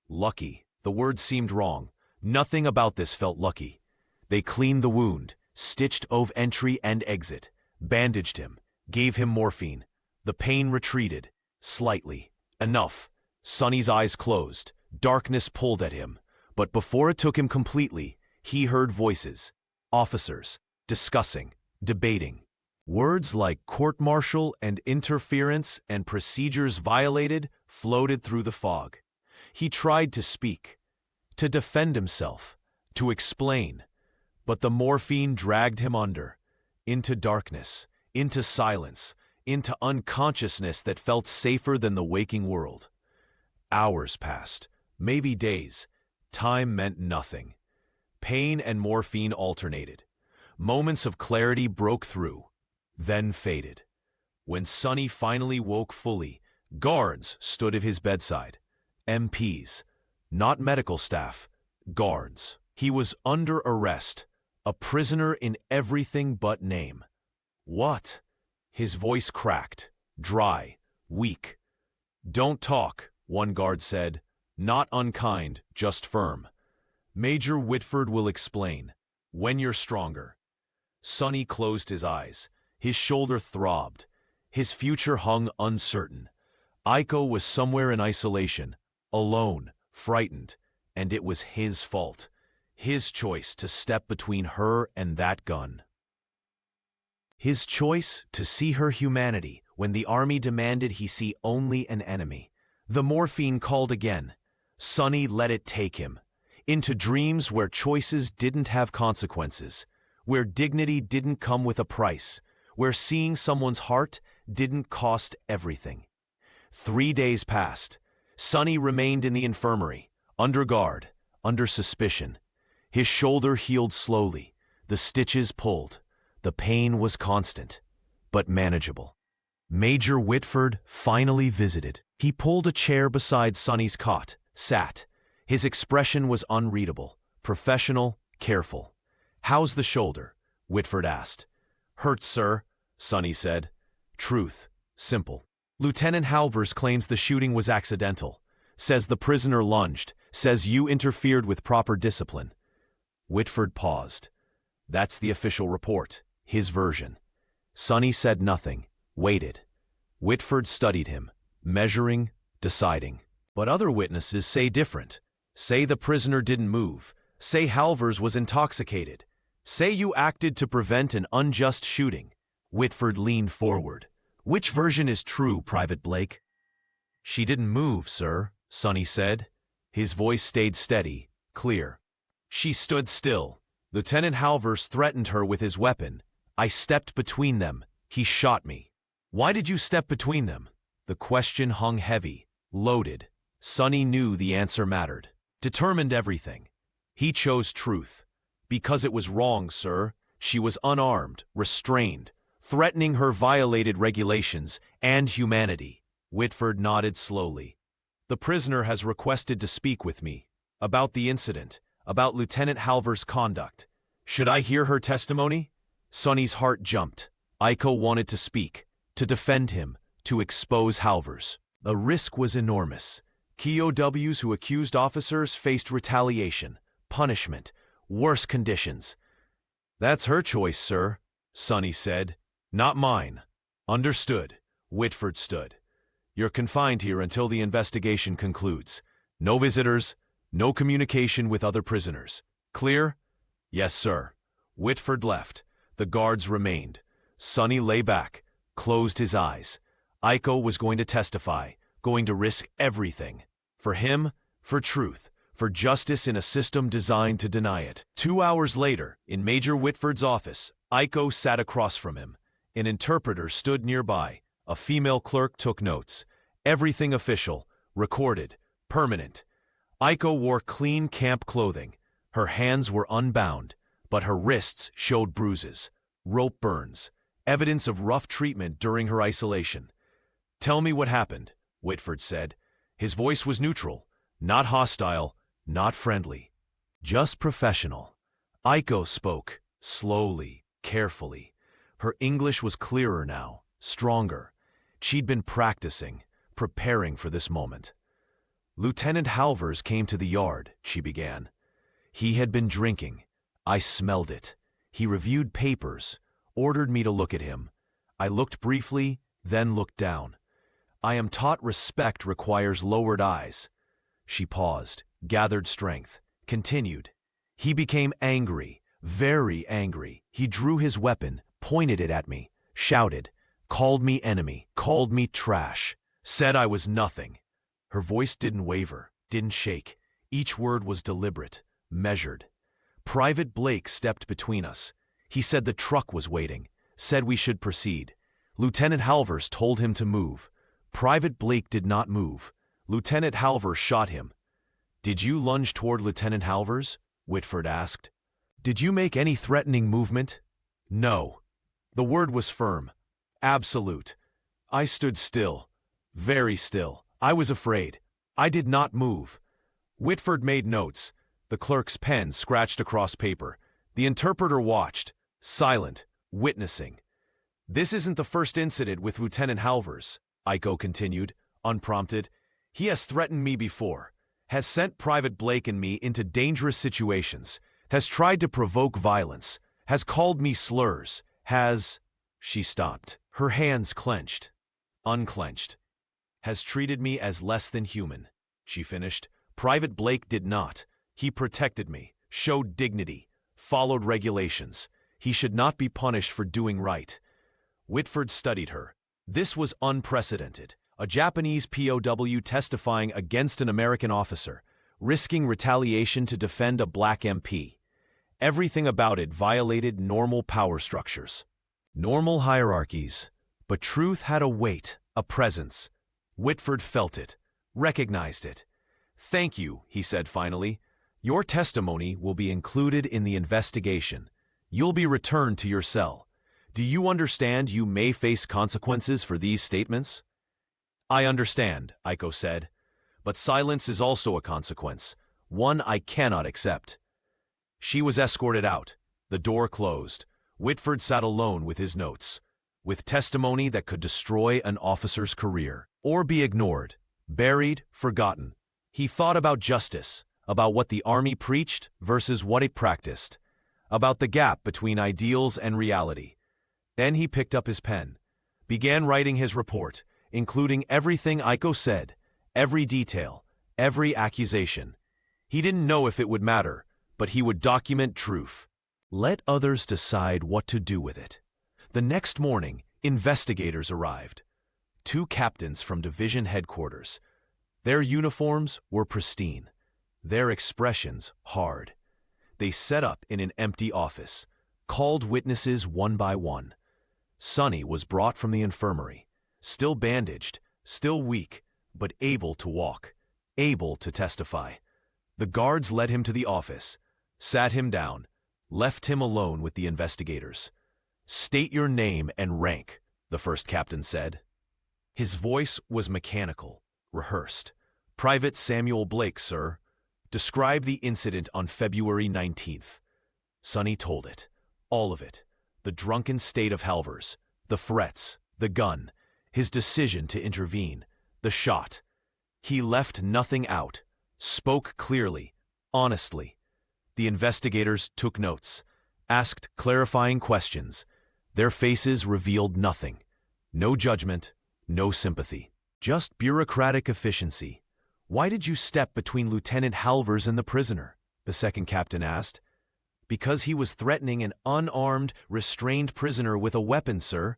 Lucky. The word seemed wrong. Nothing about this felt lucky. They cleaned the wound, stitched over entry and exit, bandaged him, gave him morphine. The pain retreated, slightly. Enough. Sonny's eyes closed. Darkness pulled at him. But before it took him completely, he heard voices. Officers, discussing, debating. Words like court-martial and interference and procedures violated floated through the fog. He tried to speak, to defend himself, to explain. But the morphine dragged him under, into darkness, into silence, into unconsciousness that felt safer than the waking world. Hours passed, maybe days. Time meant nothing. Pain and morphine alternated. Moments of clarity broke through, then faded. When Sonny finally woke fully, guards stood at his bedside. MPs, not medical staff, guards. He was under arrest, a prisoner in everything but name. "What?" His voice cracked, dry, weak. "Don't talk," one guard said. Not unkind, just firm. "Major Whitford will explain. When you're stronger." Sonny closed his eyes. His shoulder throbbed. His future hung uncertain. Aiko was somewhere in isolation, alone, frightened, and it was his fault. His choice to step between her and that gun. His choice to see her humanity when the army demanded he see only an enemy. The morphine called again. Sonny let it take him, into dreams where choices didn't have consequences, where dignity didn't come with a price, where seeing someone's heart didn't cost everything. 3 days passed. Sonny remained in the infirmary, under guard, under suspicion. His shoulder healed slowly, the stitches pulled. The pain was constant, but manageable. Major Whitford finally visited. He pulled a chair beside Sonny's cot, sat. His expression was unreadable, professional, careful. "How's the shoulder?" Whitford asked. "Hurts, sir," Sonny said. Truth, simple. "Lieutenant Halvers claims the shooting was accidental. Says the prisoner lunged. Says you interfered with proper discipline." Whitford paused. "That's the official report, his version." Sonny said nothing, waited. Whitford studied him, measuring, deciding. "But other witnesses say different. Say the prisoner didn't move. Say Halvers was intoxicated. Say you acted to prevent an unjust shooting." Whitford leaned forward. "Which version is true, Private Blake?" "She didn't move, sir," Sonny said. His voice stayed steady, clear. "She stood still. Lieutenant Halvers threatened her with his weapon. I stepped between them. He shot me." "Why did you step between them?" The question hung heavy, loaded. Sonny knew the answer mattered, determined everything. He chose truth. Because it was wrong, sir. She was unarmed, restrained, threatening her violated regulations and humanity. Whitford nodded slowly. The prisoner has requested to speak with me about the incident, about Lieutenant Halver's conduct. Should I hear her testimony? Sonny's heart jumped. Aiko wanted to speak, to defend him, to expose Halvers. The risk was enormous. POWs who accused officers faced retaliation, punishment, worse conditions. That's her choice, sir, Sonny said. Not mine. Understood. Whitford stood. You're confined here until the investigation concludes. No visitors, no communication with other prisoners. Clear? Yes, sir. Whitford left. The guards remained. Sonny lay back, closed his eyes. Aiko was going to testify, going to risk everything. For him, for truth, for justice in a system designed to deny it. 2 hours later, in Major Whitford's office, Aiko sat across from him. An interpreter stood nearby. A female clerk took notes. Everything official, recorded, permanent. Aiko wore clean camp clothing. Her hands were unbound, but her wrists showed bruises, rope burns, evidence of rough treatment during her isolation. Tell me what happened, Whitford said. His voice was neutral, not hostile, not friendly, just professional. Aiko spoke, slowly, carefully. Her English was clearer now, stronger. She'd been practicing, preparing for this moment. Lieutenant Halvers came to the yard, she began. He had been drinking. I smelled it. He reviewed papers, ordered me to look at him. I looked briefly, then looked down. I am taught respect requires lowered eyes. She paused, gathered strength, continued. He became angry, very angry. He drew his weapon, pointed it at me, shouted, called me enemy, called me trash, said I was nothing. Her voice didn't waver, didn't shake. Each word was deliberate, measured. Private Blake stepped between us. He said the truck was waiting, said we should proceed. Lieutenant Halvers told him to move. Private Blake did not move. Lieutenant Halvers shot him. Did you lunge toward Lieutenant Halvers? Whitford asked. Did you make any threatening movement? No. The word was firm. Absolute. I stood still. Very still. I was afraid. I did not move. Whitford made notes. The clerk's pen scratched across paper. The interpreter watched, silent, witnessing. This isn't the first incident with Lieutenant Halvers, Aiko continued, unprompted. He has threatened me before, has sent Private Blake and me into dangerous situations, has tried to provoke violence, has called me slurs, has... She stopped, her hands clenched, unclenched. Has treated me as less than human, she finished. Private Blake did not. He protected me, showed dignity, followed regulations. He should not be punished for doing right. Whitford studied her. This was unprecedented. A Japanese POW testifying against an American officer, risking retaliation to defend a black MP. Everything about it violated normal power structures, normal hierarchies. But truth had a weight, a presence. Whitford felt it, recognized it. Thank you, he said finally. Your testimony will be included in the investigation. You'll be returned to your cell. Do you understand you may face consequences for these statements? I understand, Aiko said. But silence is also a consequence, one I cannot accept. She was escorted out. The door closed. Whitford sat alone with his notes, with testimony that could destroy an officer's career, or be ignored, buried, forgotten. He thought about justice, about what the Army preached versus what it practiced, about the gap between ideals and reality. Then he picked up his pen, began writing his report, including everything Aiko said, every detail, every accusation. He didn't know if it would matter, but he would document truth. Let others decide what to do with it. The next morning, investigators arrived. 2 captains from division headquarters. Their uniforms were pristine, their expressions hard. They set up in an empty office, called witnesses one by one. Sonny was brought from the infirmary, still bandaged, still weak, but able to walk, able to testify. The guards led him to the office, sat him down, left him alone with the investigators. "State your name and rank," the first captain said. His voice was mechanical, rehearsed. "Private Samuel Blake, sir. Describe the incident on February 19th. Sonny told it. All of it. The drunken state of Halvers, the threats, the gun, his decision to intervene, the shot. He left nothing out, spoke clearly, honestly. The investigators took notes, asked clarifying questions. Their faces revealed nothing. No judgment, no sympathy. Just bureaucratic efficiency. "Why did you step between Lieutenant Halvers and the prisoner?" the second captain asked. "Because he was threatening an unarmed, restrained prisoner with a weapon, sir.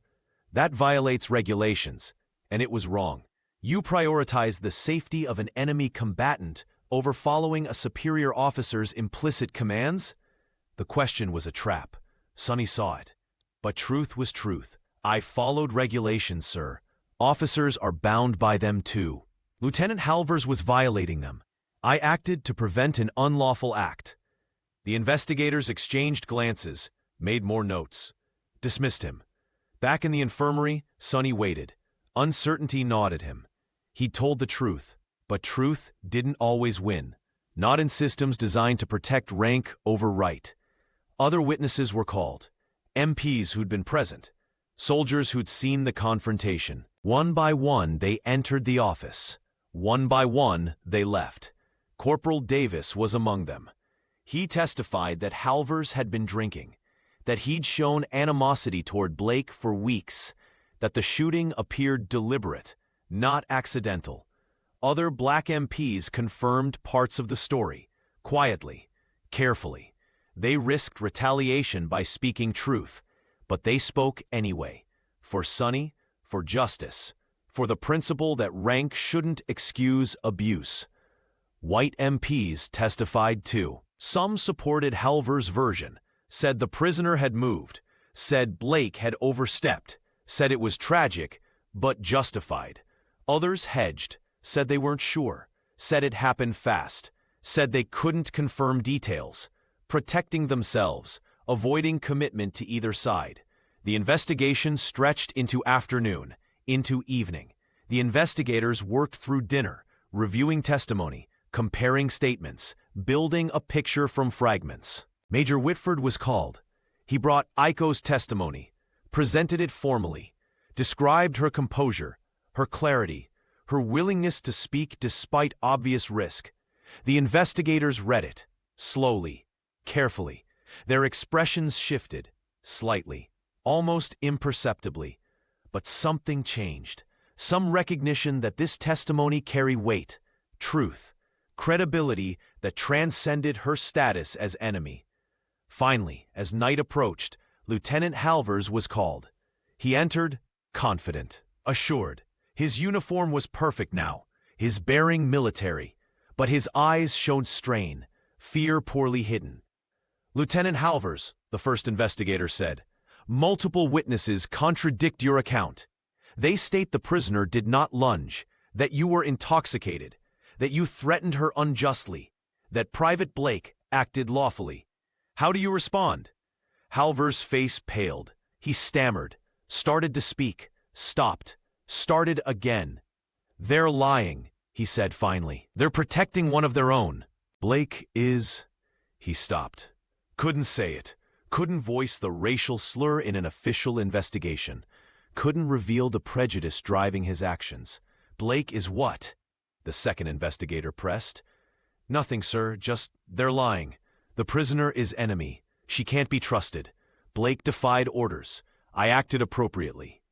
That violates regulations, and it was wrong. You prioritized the safety of an enemy combatant over following a superior officer's implicit commands?" The question was a trap. Sonny saw it. But truth was truth. "I followed regulations, sir. Officers are bound by them too. Lieutenant Halvers was violating them. I acted to prevent an unlawful act." The investigators exchanged glances, made more notes, dismissed him. Back in the infirmary, Sonny waited. Uncertainty gnawed at him. He told the truth, but truth didn't always win. Not in systems designed to protect rank over right. Other witnesses were called. MPs who'd been present. Soldiers who'd seen the confrontation. One by one, they entered the office. One by one, they left. Corporal Davis was among them. He testified that Halvers had been drinking, that he'd shown animosity toward Blake for weeks, that the shooting appeared deliberate, not accidental. Other black MPs confirmed parts of the story, quietly, carefully. They risked retaliation by speaking truth, but they spoke anyway, for Sonny, for justice, for the principle that rank shouldn't excuse abuse. White MPs testified too. Some supported Halvers' version, said the prisoner had moved, said Blake had overstepped, said it was tragic, but justified. Others hedged, said they weren't sure, said it happened fast, said they couldn't confirm details, protecting themselves, avoiding commitment to either side. The investigation stretched into afternoon, into evening. The investigators worked through dinner, reviewing testimony, comparing statements, building a picture from fragments. Major Whitford was called. He brought Aiko's testimony, presented it formally, described her composure, her clarity, her willingness to speak despite obvious risk. The investigators read it, slowly, carefully. Their expressions shifted, slightly, almost imperceptibly. But something changed. Some recognition that this testimony carried weight, truth, credibility that transcended her status as enemy. Finally, as night approached, Lieutenant Halvers was called. He entered, confident, assured. His uniform was perfect now, his bearing military, but his eyes showed strain, fear poorly hidden. "Lieutenant Halvers," the first investigator said, "multiple witnesses contradict your account. They state the prisoner did not lunge, that you were intoxicated, that you threatened her unjustly, that Private Blake acted lawfully. How do you respond?" Halvers' face paled. He stammered, started to speak, stopped, started again. "They're lying," he said finally. "They're protecting one of their own. Blake is..." He stopped. Couldn't say it. Couldn't voice the racial slur in an official investigation. Couldn't reveal the prejudice driving his actions. "Blake is what?" the second investigator pressed. "Nothing, sir, just they're lying. The prisoner is enemy. She can't be trusted. Blake defied orders. I acted appropriately."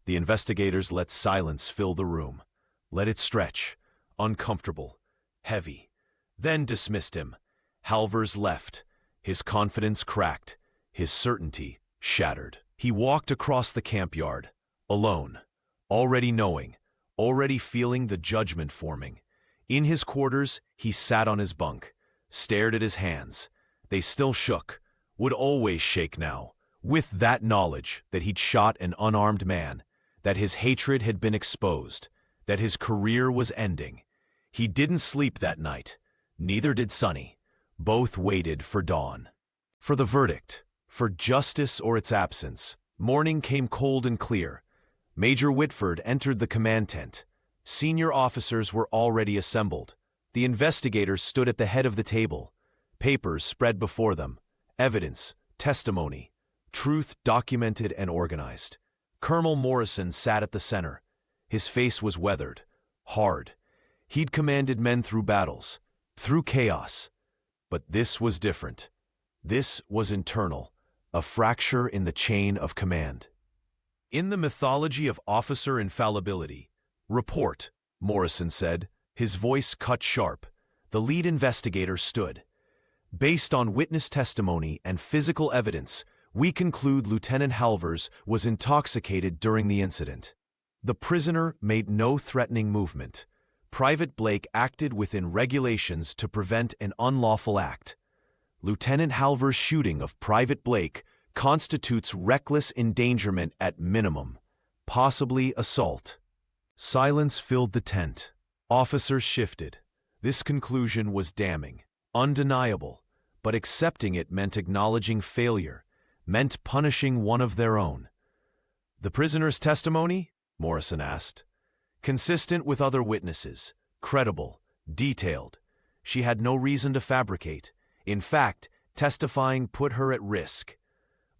The investigators let silence fill the room. Let it stretch, uncomfortable, heavy. Then dismissed him. Halvers left. His confidence cracked, his certainty shattered. He walked across the camp yard, alone, already knowing, already feeling the judgment forming. In his quarters, he sat on his bunk, stared at his hands. They still shook, would always shake now, with that knowledge that he'd shot an unarmed man, that his hatred had been exposed, that his career was ending. He didn't sleep that night. Neither did Sonny. Both waited for dawn. For the verdict, for justice or its absence, morning came cold and clear. Major Whitford entered the command tent. Senior officers were already assembled. The investigators stood at the head of the table. Papers spread before them. Evidence, testimony, truth documented and organized. Colonel Morrison sat at the center. His face was weathered, hard. He'd commanded men through battles, through chaos. But this was different. This was internal, a fracture in the chain of command. In the mythology of officer infallibility, "Report," Morrison said, his voice cut sharp. The lead investigator stood. "Based on witness testimony and physical evidence, we conclude Lieutenant Halvers was intoxicated during the incident." The prisoner made no threatening movement. Private Blake acted within regulations to prevent an unlawful act. Lieutenant Halvers' shooting of Private Blake constitutes reckless endangerment at minimum, possibly assault. Silence filled the tent. Officers shifted. This conclusion was damning, undeniable, but accepting it meant acknowledging failure, meant punishing one of their own. "The prisoner's testimony?" Morrison asked. "Consistent with other witnesses, credible, detailed. She had no reason to fabricate. In fact, testifying put her at risk."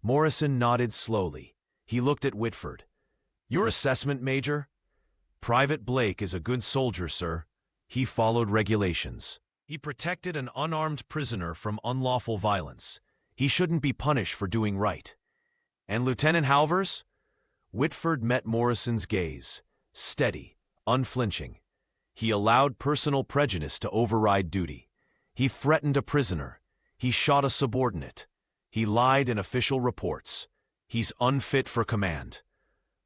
Morrison nodded slowly. He looked at Whitford. "Your assessment, Major?" "Private Blake is a good soldier, sir. He followed regulations. He protected an unarmed prisoner from unlawful violence. He shouldn't be punished for doing right." "And Lieutenant Halvers?" Whitford met Morrison's gaze, steady, unflinching. He allowed personal prejudice to override duty. He threatened a prisoner. He shot a subordinate. He lied in official reports. He's unfit for command.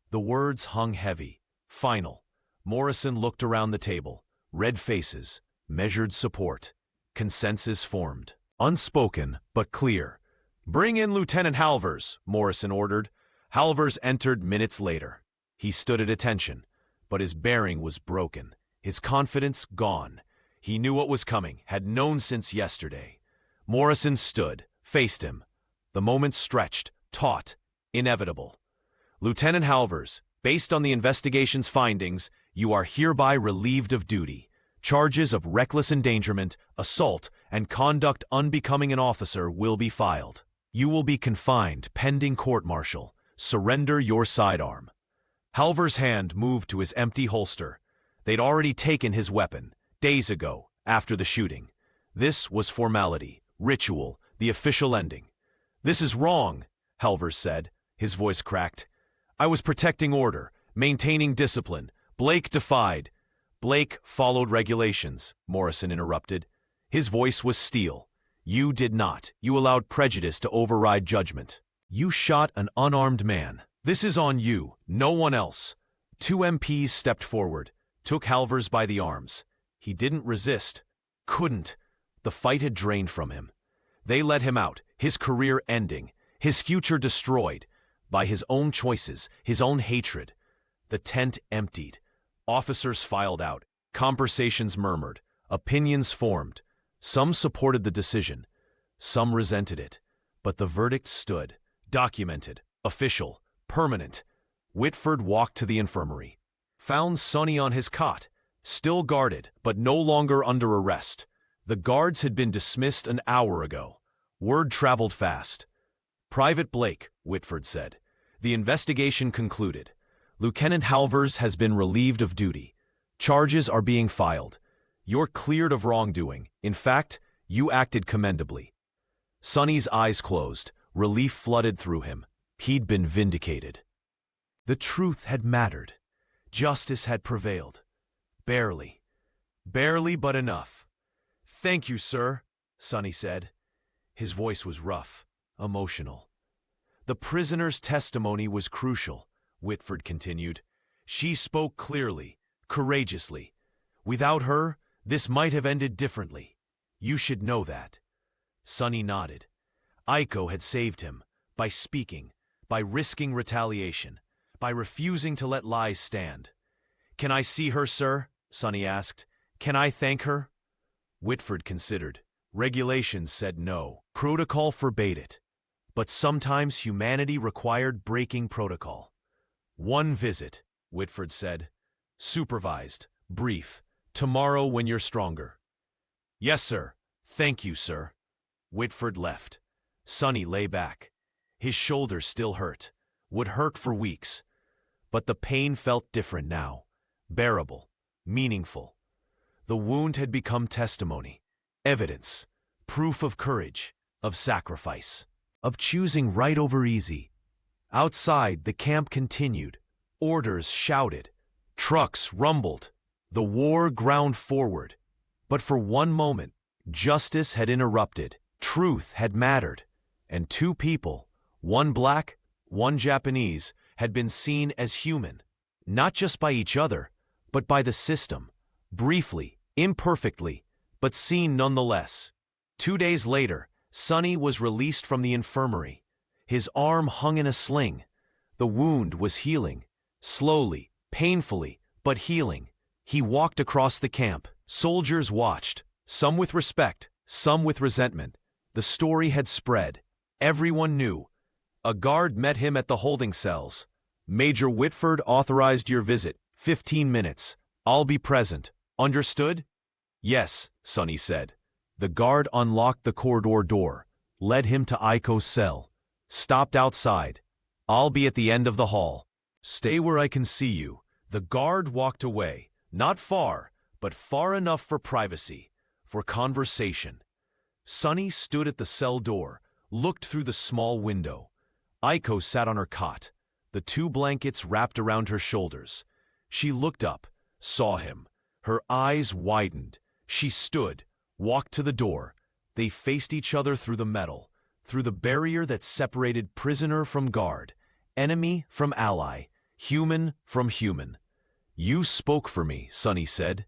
The words hung heavy, final. Morrison looked around the table. Red faces, measured support. Consensus formed. Unspoken, but clear. "Bring in Lieutenant Halvers," Morrison ordered. Halvers entered minutes later. He stood at attention, but his bearing was broken, his confidence gone. He knew what was coming, had known since yesterday. Morrison stood, faced him. The moment stretched, taut, inevitable. "Lieutenant Halvers, based on the investigation's findings, you are hereby relieved of duty. Charges of reckless endangerment, assault, and conduct unbecoming an officer will be filed. You will be confined pending court-martial. Surrender your sidearm." Halvers' hand moved to his empty holster. They'd already taken his weapon, days ago, after the shooting. This was formality, ritual, the official ending. "This is wrong," Halvers said, his voice cracked. "I was protecting order, maintaining discipline. Blake defied." "Blake followed regulations," Morrison interrupted. His voice was steel. "You did not. You allowed prejudice to override judgment. You shot an unarmed man. This is on you, no one else." Two MPs stepped forward, took Halvers by the arms. He didn't resist. Couldn't. The fight had drained from him. They let him out, his career ending, his future destroyed, by his own choices, his own hatred. The tent emptied. Officers filed out. Conversations murmured. Opinions formed. Some supported the decision. Some resented it. But the verdict stood. Documented, official, permanent. Whitford walked to the infirmary. Found Sonny on his cot, still guarded, but no longer under arrest. The guards had been dismissed an hour ago. Word traveled fast. "Private Blake," Whitford said. "The investigation concluded. Lieutenant Halvers has been relieved of duty. Charges are being filed. You're cleared of wrongdoing. In fact, you acted commendably." Sonny's eyes closed. Relief flooded through him. He'd been vindicated. The truth had mattered. Justice had prevailed. Barely. Barely, but enough. "Thank you, sir," Sonny said. His voice was rough, emotional. "The prisoner's testimony was crucial," Whitford continued. "She spoke clearly, courageously. Without her, this might have ended differently. You should know that." Sonny nodded. Iko had saved him, by speaking, by risking retaliation, by refusing to let lies stand. "Can I see her, sir?" Sonny asked. "Can I thank her?" Whitford considered. Regulations said no. Protocol forbade it, but sometimes humanity required breaking protocol. "One visit," Whitford said. "Supervised, brief, tomorrow when you're stronger." "Yes, sir. Thank you, sir." Whitford left. Sonny lay back. His shoulders still hurt, would hurt for weeks. But the pain felt different now, bearable, meaningful. The wound had become testimony, evidence, proof of courage, of sacrifice, of choosing right over easy. Outside, the camp continued. Orders shouted. Trucks rumbled. The war ground forward. But for one moment, justice had interrupted. Truth had mattered. And two people, one black, one Japanese, had been seen as human. Not just by each other, but by the system. Briefly, imperfectly, but seen nonetheless. 2 days later, Sonny was released from the infirmary. His arm hung in a sling. The wound was healing. Slowly, painfully, but healing. He walked across the camp. Soldiers watched, some with respect, some with resentment. The story had spread. Everyone knew. A guard met him at the holding cells. "Major Whitford authorized your visit. 15 minutes. I'll be present. Understood?" "Yes," Sonny said. The guard unlocked the corridor door, led him to Aiko's cell, stopped outside. "I'll be at the end of the hall. Stay where I can see you." The guard walked away, not far, but far enough for privacy, for conversation. Sonny stood at the cell door, looked through the small window. Aiko sat on her cot, the 2 blankets wrapped around her shoulders. She looked up, saw him. Her eyes widened. She stood, walked to the door. They faced each other through the metal, through the barrier that separated prisoner from guard, enemy from ally, human from human. "You spoke for me," Sonny said.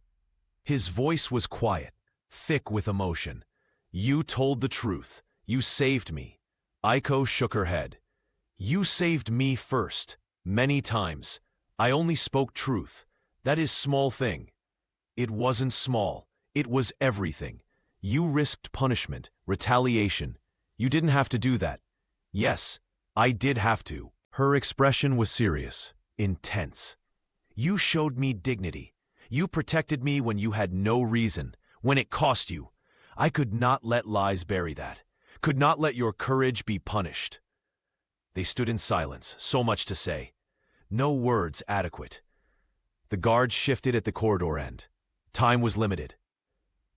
His voice was quiet, thick with emotion. "You told the truth. You saved me." Aiko shook her head. "You saved me first, many times. I only spoke truth. That is small thing." "It wasn't small. It was everything. You risked punishment, retaliation. You didn't have to do that." "Yes, I did have to." Her expression was serious, intense. "You showed me dignity. You protected me when you had no reason, when it cost you. I could not let lies bury that. Could not let your courage be punished." They stood in silence, so much to say. No words adequate. The guard shifted at the corridor end. Time was limited.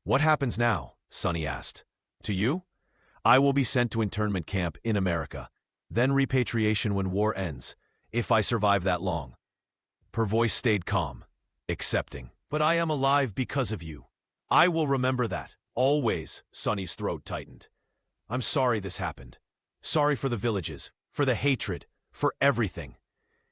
"What happens now?" Sonny asked. "To you? I will be sent to internment camp in America, then repatriation when war ends, if I survive that long." Her voice stayed calm, accepting. "But I am alive because of you. I will remember that, always." Sonny's throat tightened. "I'm sorry this happened. Sorry for the villages, for the hatred, for everything.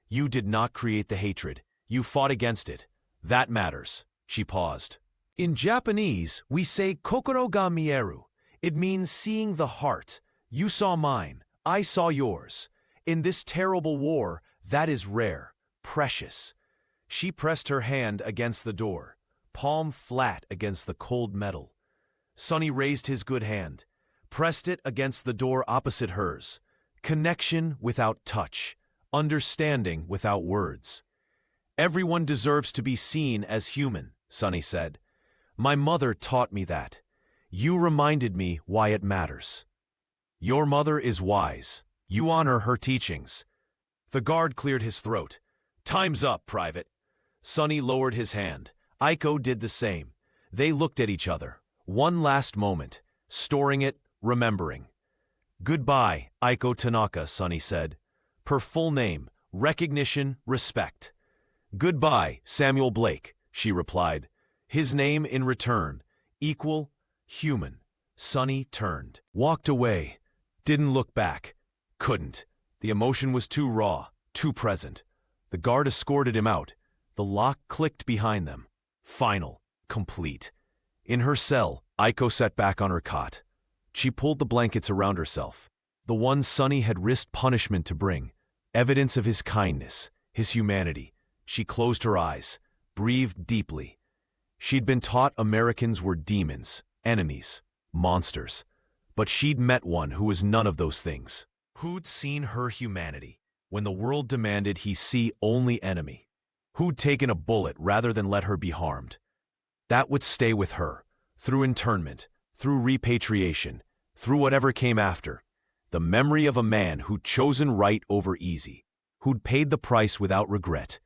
You did not create the hatred. You fought against it. That matters." She paused. "In Japanese, we say kokoro ga mieru. It means seeing the heart. You saw mine. I saw yours. In this terrible war, that is rare, precious." She pressed her hand against the door, palm flat against the cold metal. Sonny raised his good hand, pressed it against the door opposite hers. Connection without touch, understanding without words. "Everyone deserves to be seen as human," Sonny said. "My mother taught me that. You reminded me why it matters. Your mother is wise. You honor her teachings." The guard cleared his throat. "Time's up, Private." Sonny lowered his hand. Aiko did the same. They looked at each other. One last moment, storing it, remembering. "Goodbye, Aiko Tanaka," Sonny said. Her full name, recognition, respect. "Goodbye, Samuel Blake," she replied. His name in return, equal, human. Sonny turned, walked away, didn't look back. Couldn't. The emotion was too raw, too present. The guard escorted him out. The lock clicked behind them. Final, complete. In her cell, Aiko sat back on her cot. She pulled the blankets around herself. The one Sonny had risked punishment to bring. Evidence of his kindness, his humanity. She closed her eyes, breathed deeply. She'd been taught Americans were demons, enemies, monsters. But she'd met one who was none of those things. Who'd seen her humanity when the world demanded he see only enemy. Who'd taken a bullet rather than let her be harmed. That would stay with her, through internment, through repatriation, through whatever came after. The memory of a man who'd chosen right over easy, who'd paid the price without regret.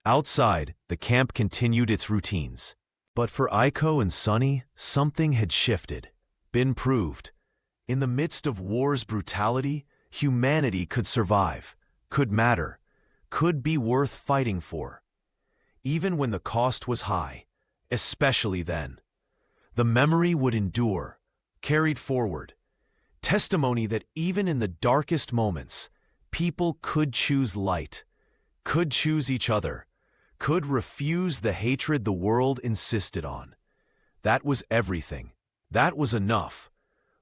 Outside, the camp continued its routines. But for Aiko and Sunny, something had shifted, been proved. In the midst of war's brutality, humanity could survive, could matter, could be worth fighting for. Even when the cost was high, especially then. The memory would endure, carried forward. Testimony that even in the darkest moments, people could choose light, could choose each other, could refuse the hatred the world insisted on. That was everything. That was enough.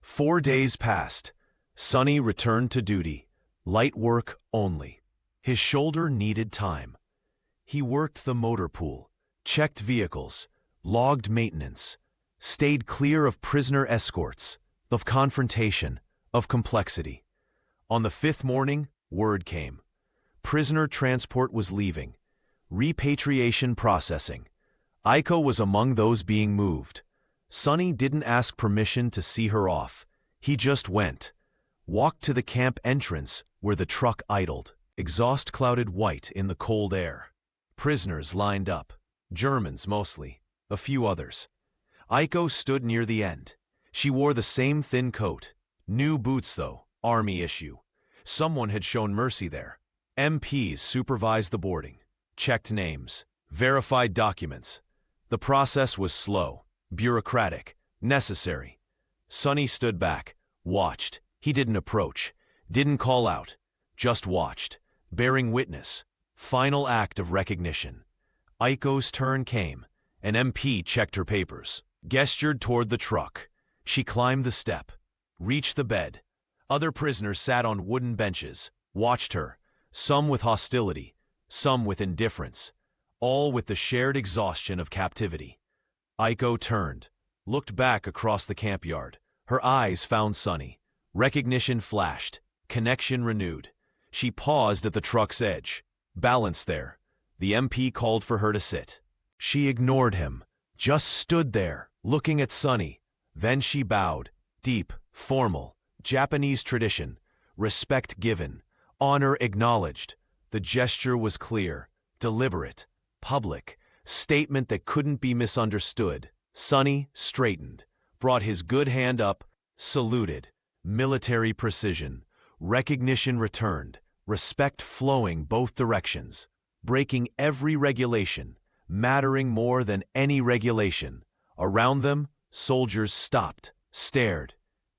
4 days passed. Sunny returned to duty, light work only. His shoulder needed time. He worked the motor pool, checked vehicles, logged maintenance, stayed clear of prisoner escorts, of confrontation, of complexity. On the 5th morning, word came. Prisoner transport was leaving. Repatriation processing. Aiko was among those being moved. Sunny didn't ask permission to see her off. He just went. Walked to the camp entrance where the truck idled, exhaust clouded white in the cold air. Prisoners lined up, Germans mostly, a few others. Aiko stood near the end. She wore the same thin coat. New boots though, army issue. Someone had shown mercy there. MPs supervised the boarding, checked names, verified documents. The process was slow, bureaucratic, necessary. Sunny stood back, watched. He didn't approach, didn't call out, just watched, bearing witness. Final act of recognition. Aiko's turn came. An MP checked her papers, gestured toward the truck. She climbed the step, reached the bed. Other prisoners sat on wooden benches, watched her, some with hostility, some with indifference, all with the shared exhaustion of captivity. Aiko turned, looked back across the camp yard. Her eyes found Sunny. Recognition flashed, connection renewed. She paused at the truck's edge, balanced there. The MP called for her to sit. She ignored him, just stood there, looking at Sunny. Then she bowed, deep, formal, Japanese tradition, respect given, honor acknowledged. The gesture was clear, deliberate, public, statement that couldn't be misunderstood. Sunny straightened, brought his good hand up, saluted. Military precision, recognition returned, respect flowing both directions, breaking every regulation, mattering more than any regulation. Around them, soldiers stopped, stared.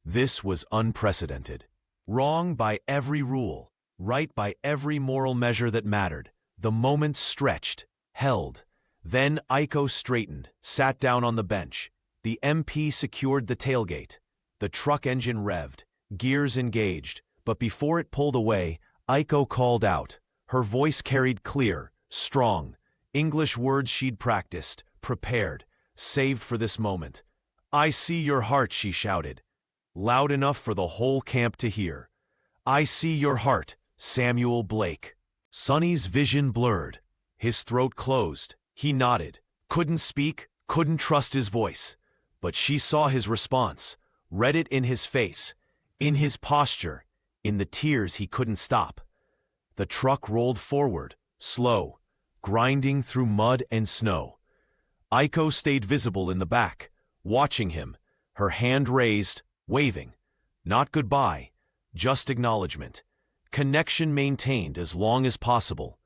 This was unprecedented. Wrong by every rule, right by every moral measure that mattered. The moment stretched, held. Then Aiko straightened, sat down on the bench. The MP secured the tailgate. The truck engine revved, gears engaged, but before it pulled away, Aiko called out. Her voice carried clear, strong, English words she'd practiced, prepared, saved for this moment. "I see your heart," she shouted, loud enough for the whole camp to hear. "I see your heart, Samuel Blake." Sunny's vision blurred, his throat closed. He nodded, couldn't speak, couldn't trust his voice. But she saw his response, read it in his face, in his posture, in the tears he couldn't stop. The truck rolled forward, slow, grinding through mud and snow. Aiko stayed visible in the back, watching him, her hand raised, waving. Not goodbye, just acknowledgement. Connection maintained as long as possible.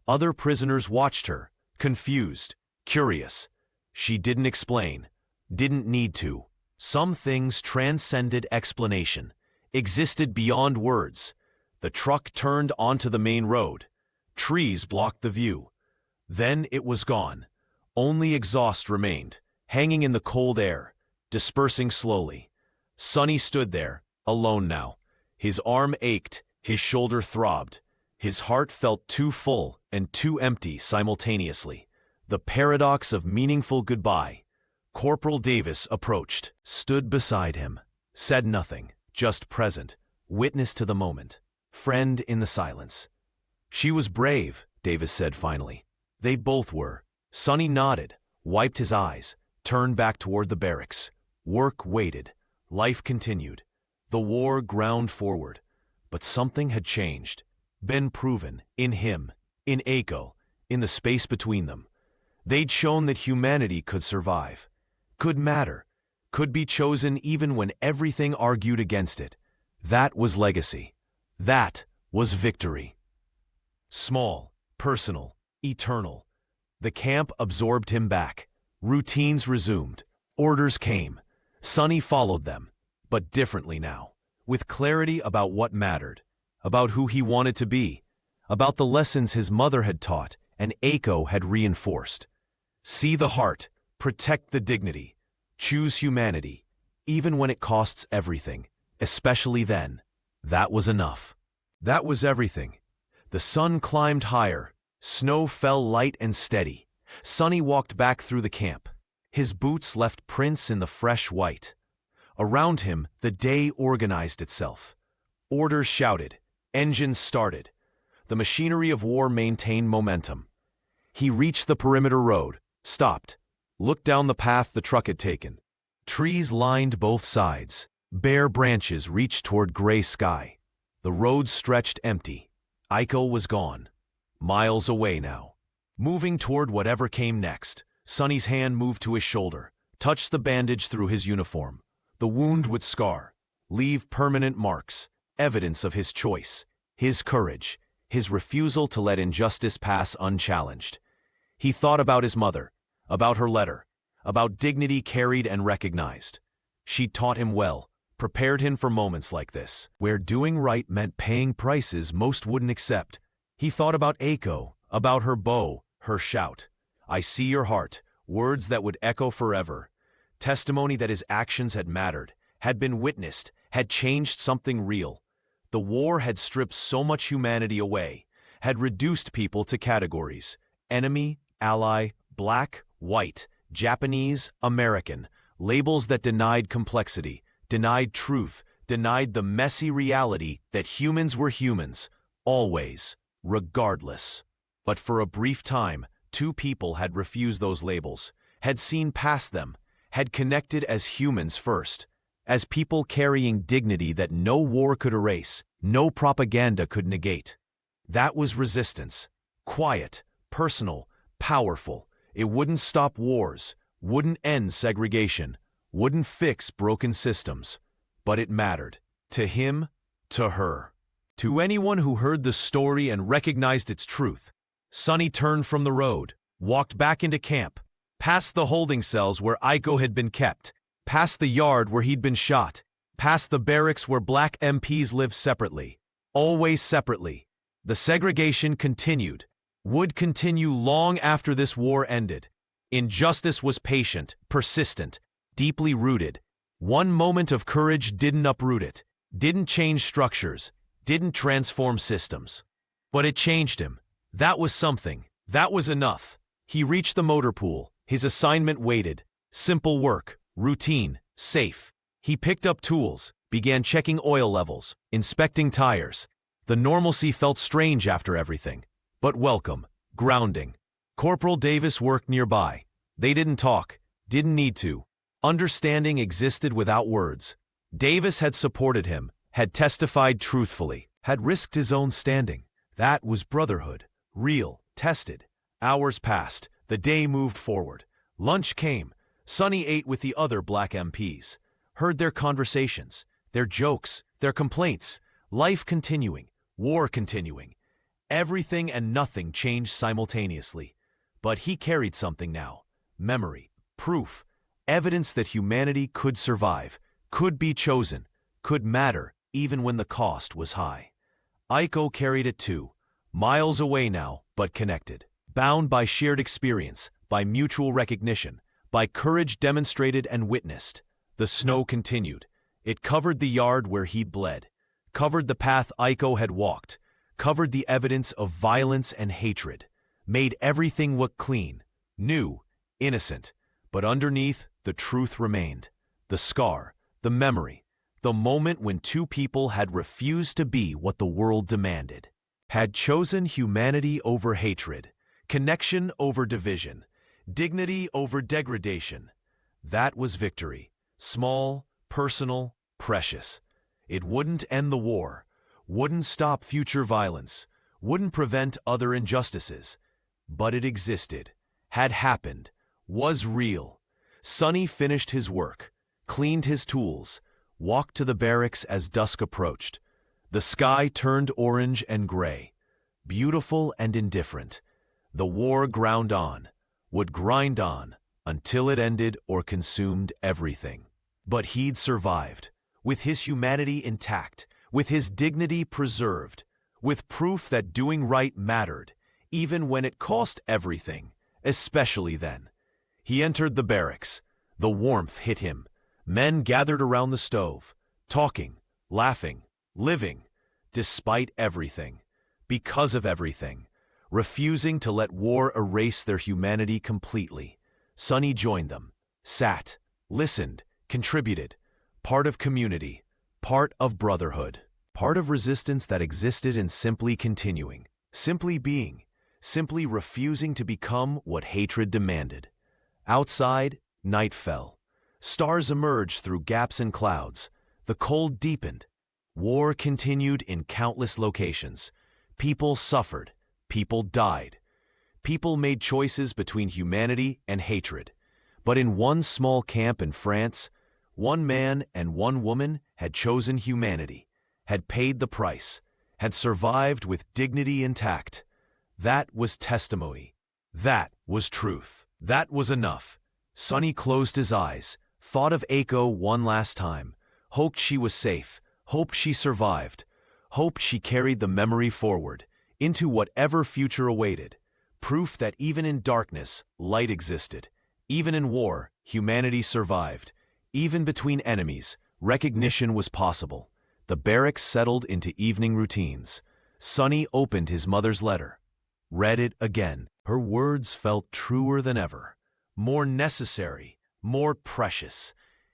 Other prisoners watched her, confused, curious. She didn't explain, didn't need to. Some things transcended explanation, existed beyond words. The truck turned onto the main road. Trees blocked the view. Then it was gone. Only exhaust remained, hanging in the cold air, dispersing slowly. Sunny stood there, alone now. His arm ached, his shoulder throbbed. His heart felt too full and too empty simultaneously. The paradox of meaningful goodbye. Corporal Davis approached, stood beside him, said nothing, just present, witness to the moment, friend in the silence. She was brave, Davis said finally. They both were. Sonny nodded, wiped his eyes, turned back toward the barracks. Work waited. Life continued. The war ground forward. But something had changed. Been proven, in him, in Aiko, in the space between them. They'd shown that humanity could survive, could matter, could be chosen even when everything argued against it. That was legacy. That was victory. Small, personal, eternal. The camp absorbed him back. Routines resumed. Orders came. Sonny followed them, but differently now, with clarity about what mattered, about who he wanted to be, about the lessons his mother had taught and Aiko had reinforced. See the heart, protect the dignity, choose humanity, even when it costs everything, especially then. That was enough. That was everything. The sun climbed higher, snow fell light and steady. Sonny walked back through the camp. His boots left prints in the fresh white. Around him, the day organized itself. Orders shouted, engines started. The machinery of war maintained momentum. He reached the perimeter road, stopped, looked down the path the truck had taken. Trees lined both sides. Bare branches reached toward gray sky. The road stretched empty. Aiko was gone. Miles away now. Moving toward whatever came next, Sonny's hand moved to his shoulder, touched the bandage through his uniform. The wound would scar, leave permanent marks, evidence of his choice, his courage, his refusal to let injustice pass unchallenged. He thought about his mother, about her letter, about dignity carried and recognized. She'd taught him well, prepared him for moments like this, where doing right meant paying prices most wouldn't accept. He thought about Aiko, about her bow, her shout. I see your heart, words that would echo forever. Testimony that his actions had mattered, had been witnessed, had changed something real. The war had stripped so much humanity away, had reduced people to categories: enemy, ally, black, white, Japanese, American, labels that denied complexity, denied truth, denied the messy reality that humans were humans, always, regardless. But for a brief time, two people had refused those labels, had seen past them, had connected as humans first, as people carrying dignity that no war could erase, no propaganda could negate. That was resistance. Quiet, personal, powerful. It wouldn't stop wars, wouldn't end segregation, wouldn't fix broken systems. But it mattered. To him, to her. To anyone who heard the story and recognized its truth. Sonny turned from the road, walked back into camp, past the holding cells where Aiko had been kept, past the yard where he'd been shot, past the barracks where black MPs lived separately, always separately. The segregation continued, would continue long after this war ended. Injustice was patient, persistent, deeply rooted. One moment of courage didn't uproot it, didn't change structures, didn't transform systems. But it changed him. That was something. That was enough. He reached the motor pool. His assignment waited. Simple work, routine, safe. He picked up tools, began checking oil levels, inspecting tires. The normalcy felt strange after everything, but welcome, grounding. Corporal Davis worked nearby. They didn't talk, didn't need to. Understanding existed without words. Davis had supported him, had testified truthfully, had risked his own standing. That was brotherhood, real, tested. Hours passed, the day moved forward. Lunch came. Sonny ate with the other black MPs, heard their conversations, their jokes, their complaints. Life continuing, war continuing. Everything and nothing changed simultaneously. But he carried something now. Memory, proof, evidence that humanity could survive, could be chosen, could matter even when the cost was high. Aiko carried it too, miles away now, but connected. Bound by shared experience, by mutual recognition, by courage demonstrated and witnessed. The snow continued. It covered the yard where he'd bled, covered the path Aiko had walked, covered the evidence of violence and hatred, made everything look clean, new, innocent. But underneath, the truth remained. The scar, the memory, The moment when two people had refused to be what the world demanded, had chosen humanity over hatred, connection over division, dignity over degradation. That was victory. Small, personal, precious. It wouldn't end the war, wouldn't stop future violence, wouldn't prevent other injustices. But it existed, had happened, was real. Sonny finished his work, cleaned his tools, walked to the barracks as dusk approached. The sky turned orange and gray, beautiful and indifferent. The war ground on, would grind on, until it ended or consumed everything. But he'd survived, with his humanity intact, with his dignity preserved, with proof that doing right mattered, even when it cost everything, especially then. He entered the barracks. The warmth hit him. Men gathered around the stove, talking, laughing, living, despite everything, because of everything, refusing to let war erase their humanity completely. Sonny joined them, sat, listened, contributed, part of community, part of brotherhood, part of resistance that existed in simply continuing, simply being, simply refusing to become what hatred demanded. Outside, night fell. Stars emerged through gaps in clouds. The cold deepened. War continued in countless locations. People suffered. People died. People made choices between humanity and hatred. But in one small camp in France, one man and one woman had chosen humanity, had paid the price, had survived with dignity intact. That was testimony. That was truth. That was enough. Sonny closed his eyes, thought of Aiko one last time, hoped she was safe, hoped she survived, hoped she carried the memory forward, into whatever future awaited. Proof that even in darkness, light existed. Even in war, humanity survived. Even between enemies, recognition was possible. The barracks settled into evening routines. Sonny opened his mother's letter, read it again. Her words felt truer than ever, more necessary, more precious.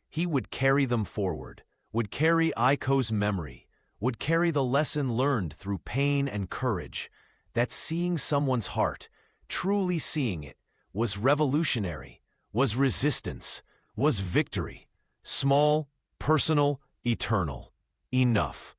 He would carry them forward, would carry Aiko's memory, would carry the lesson learned through pain and courage, that seeing someone's heart, truly seeing it, was revolutionary, was resistance, was victory. Small, personal, eternal. Enough.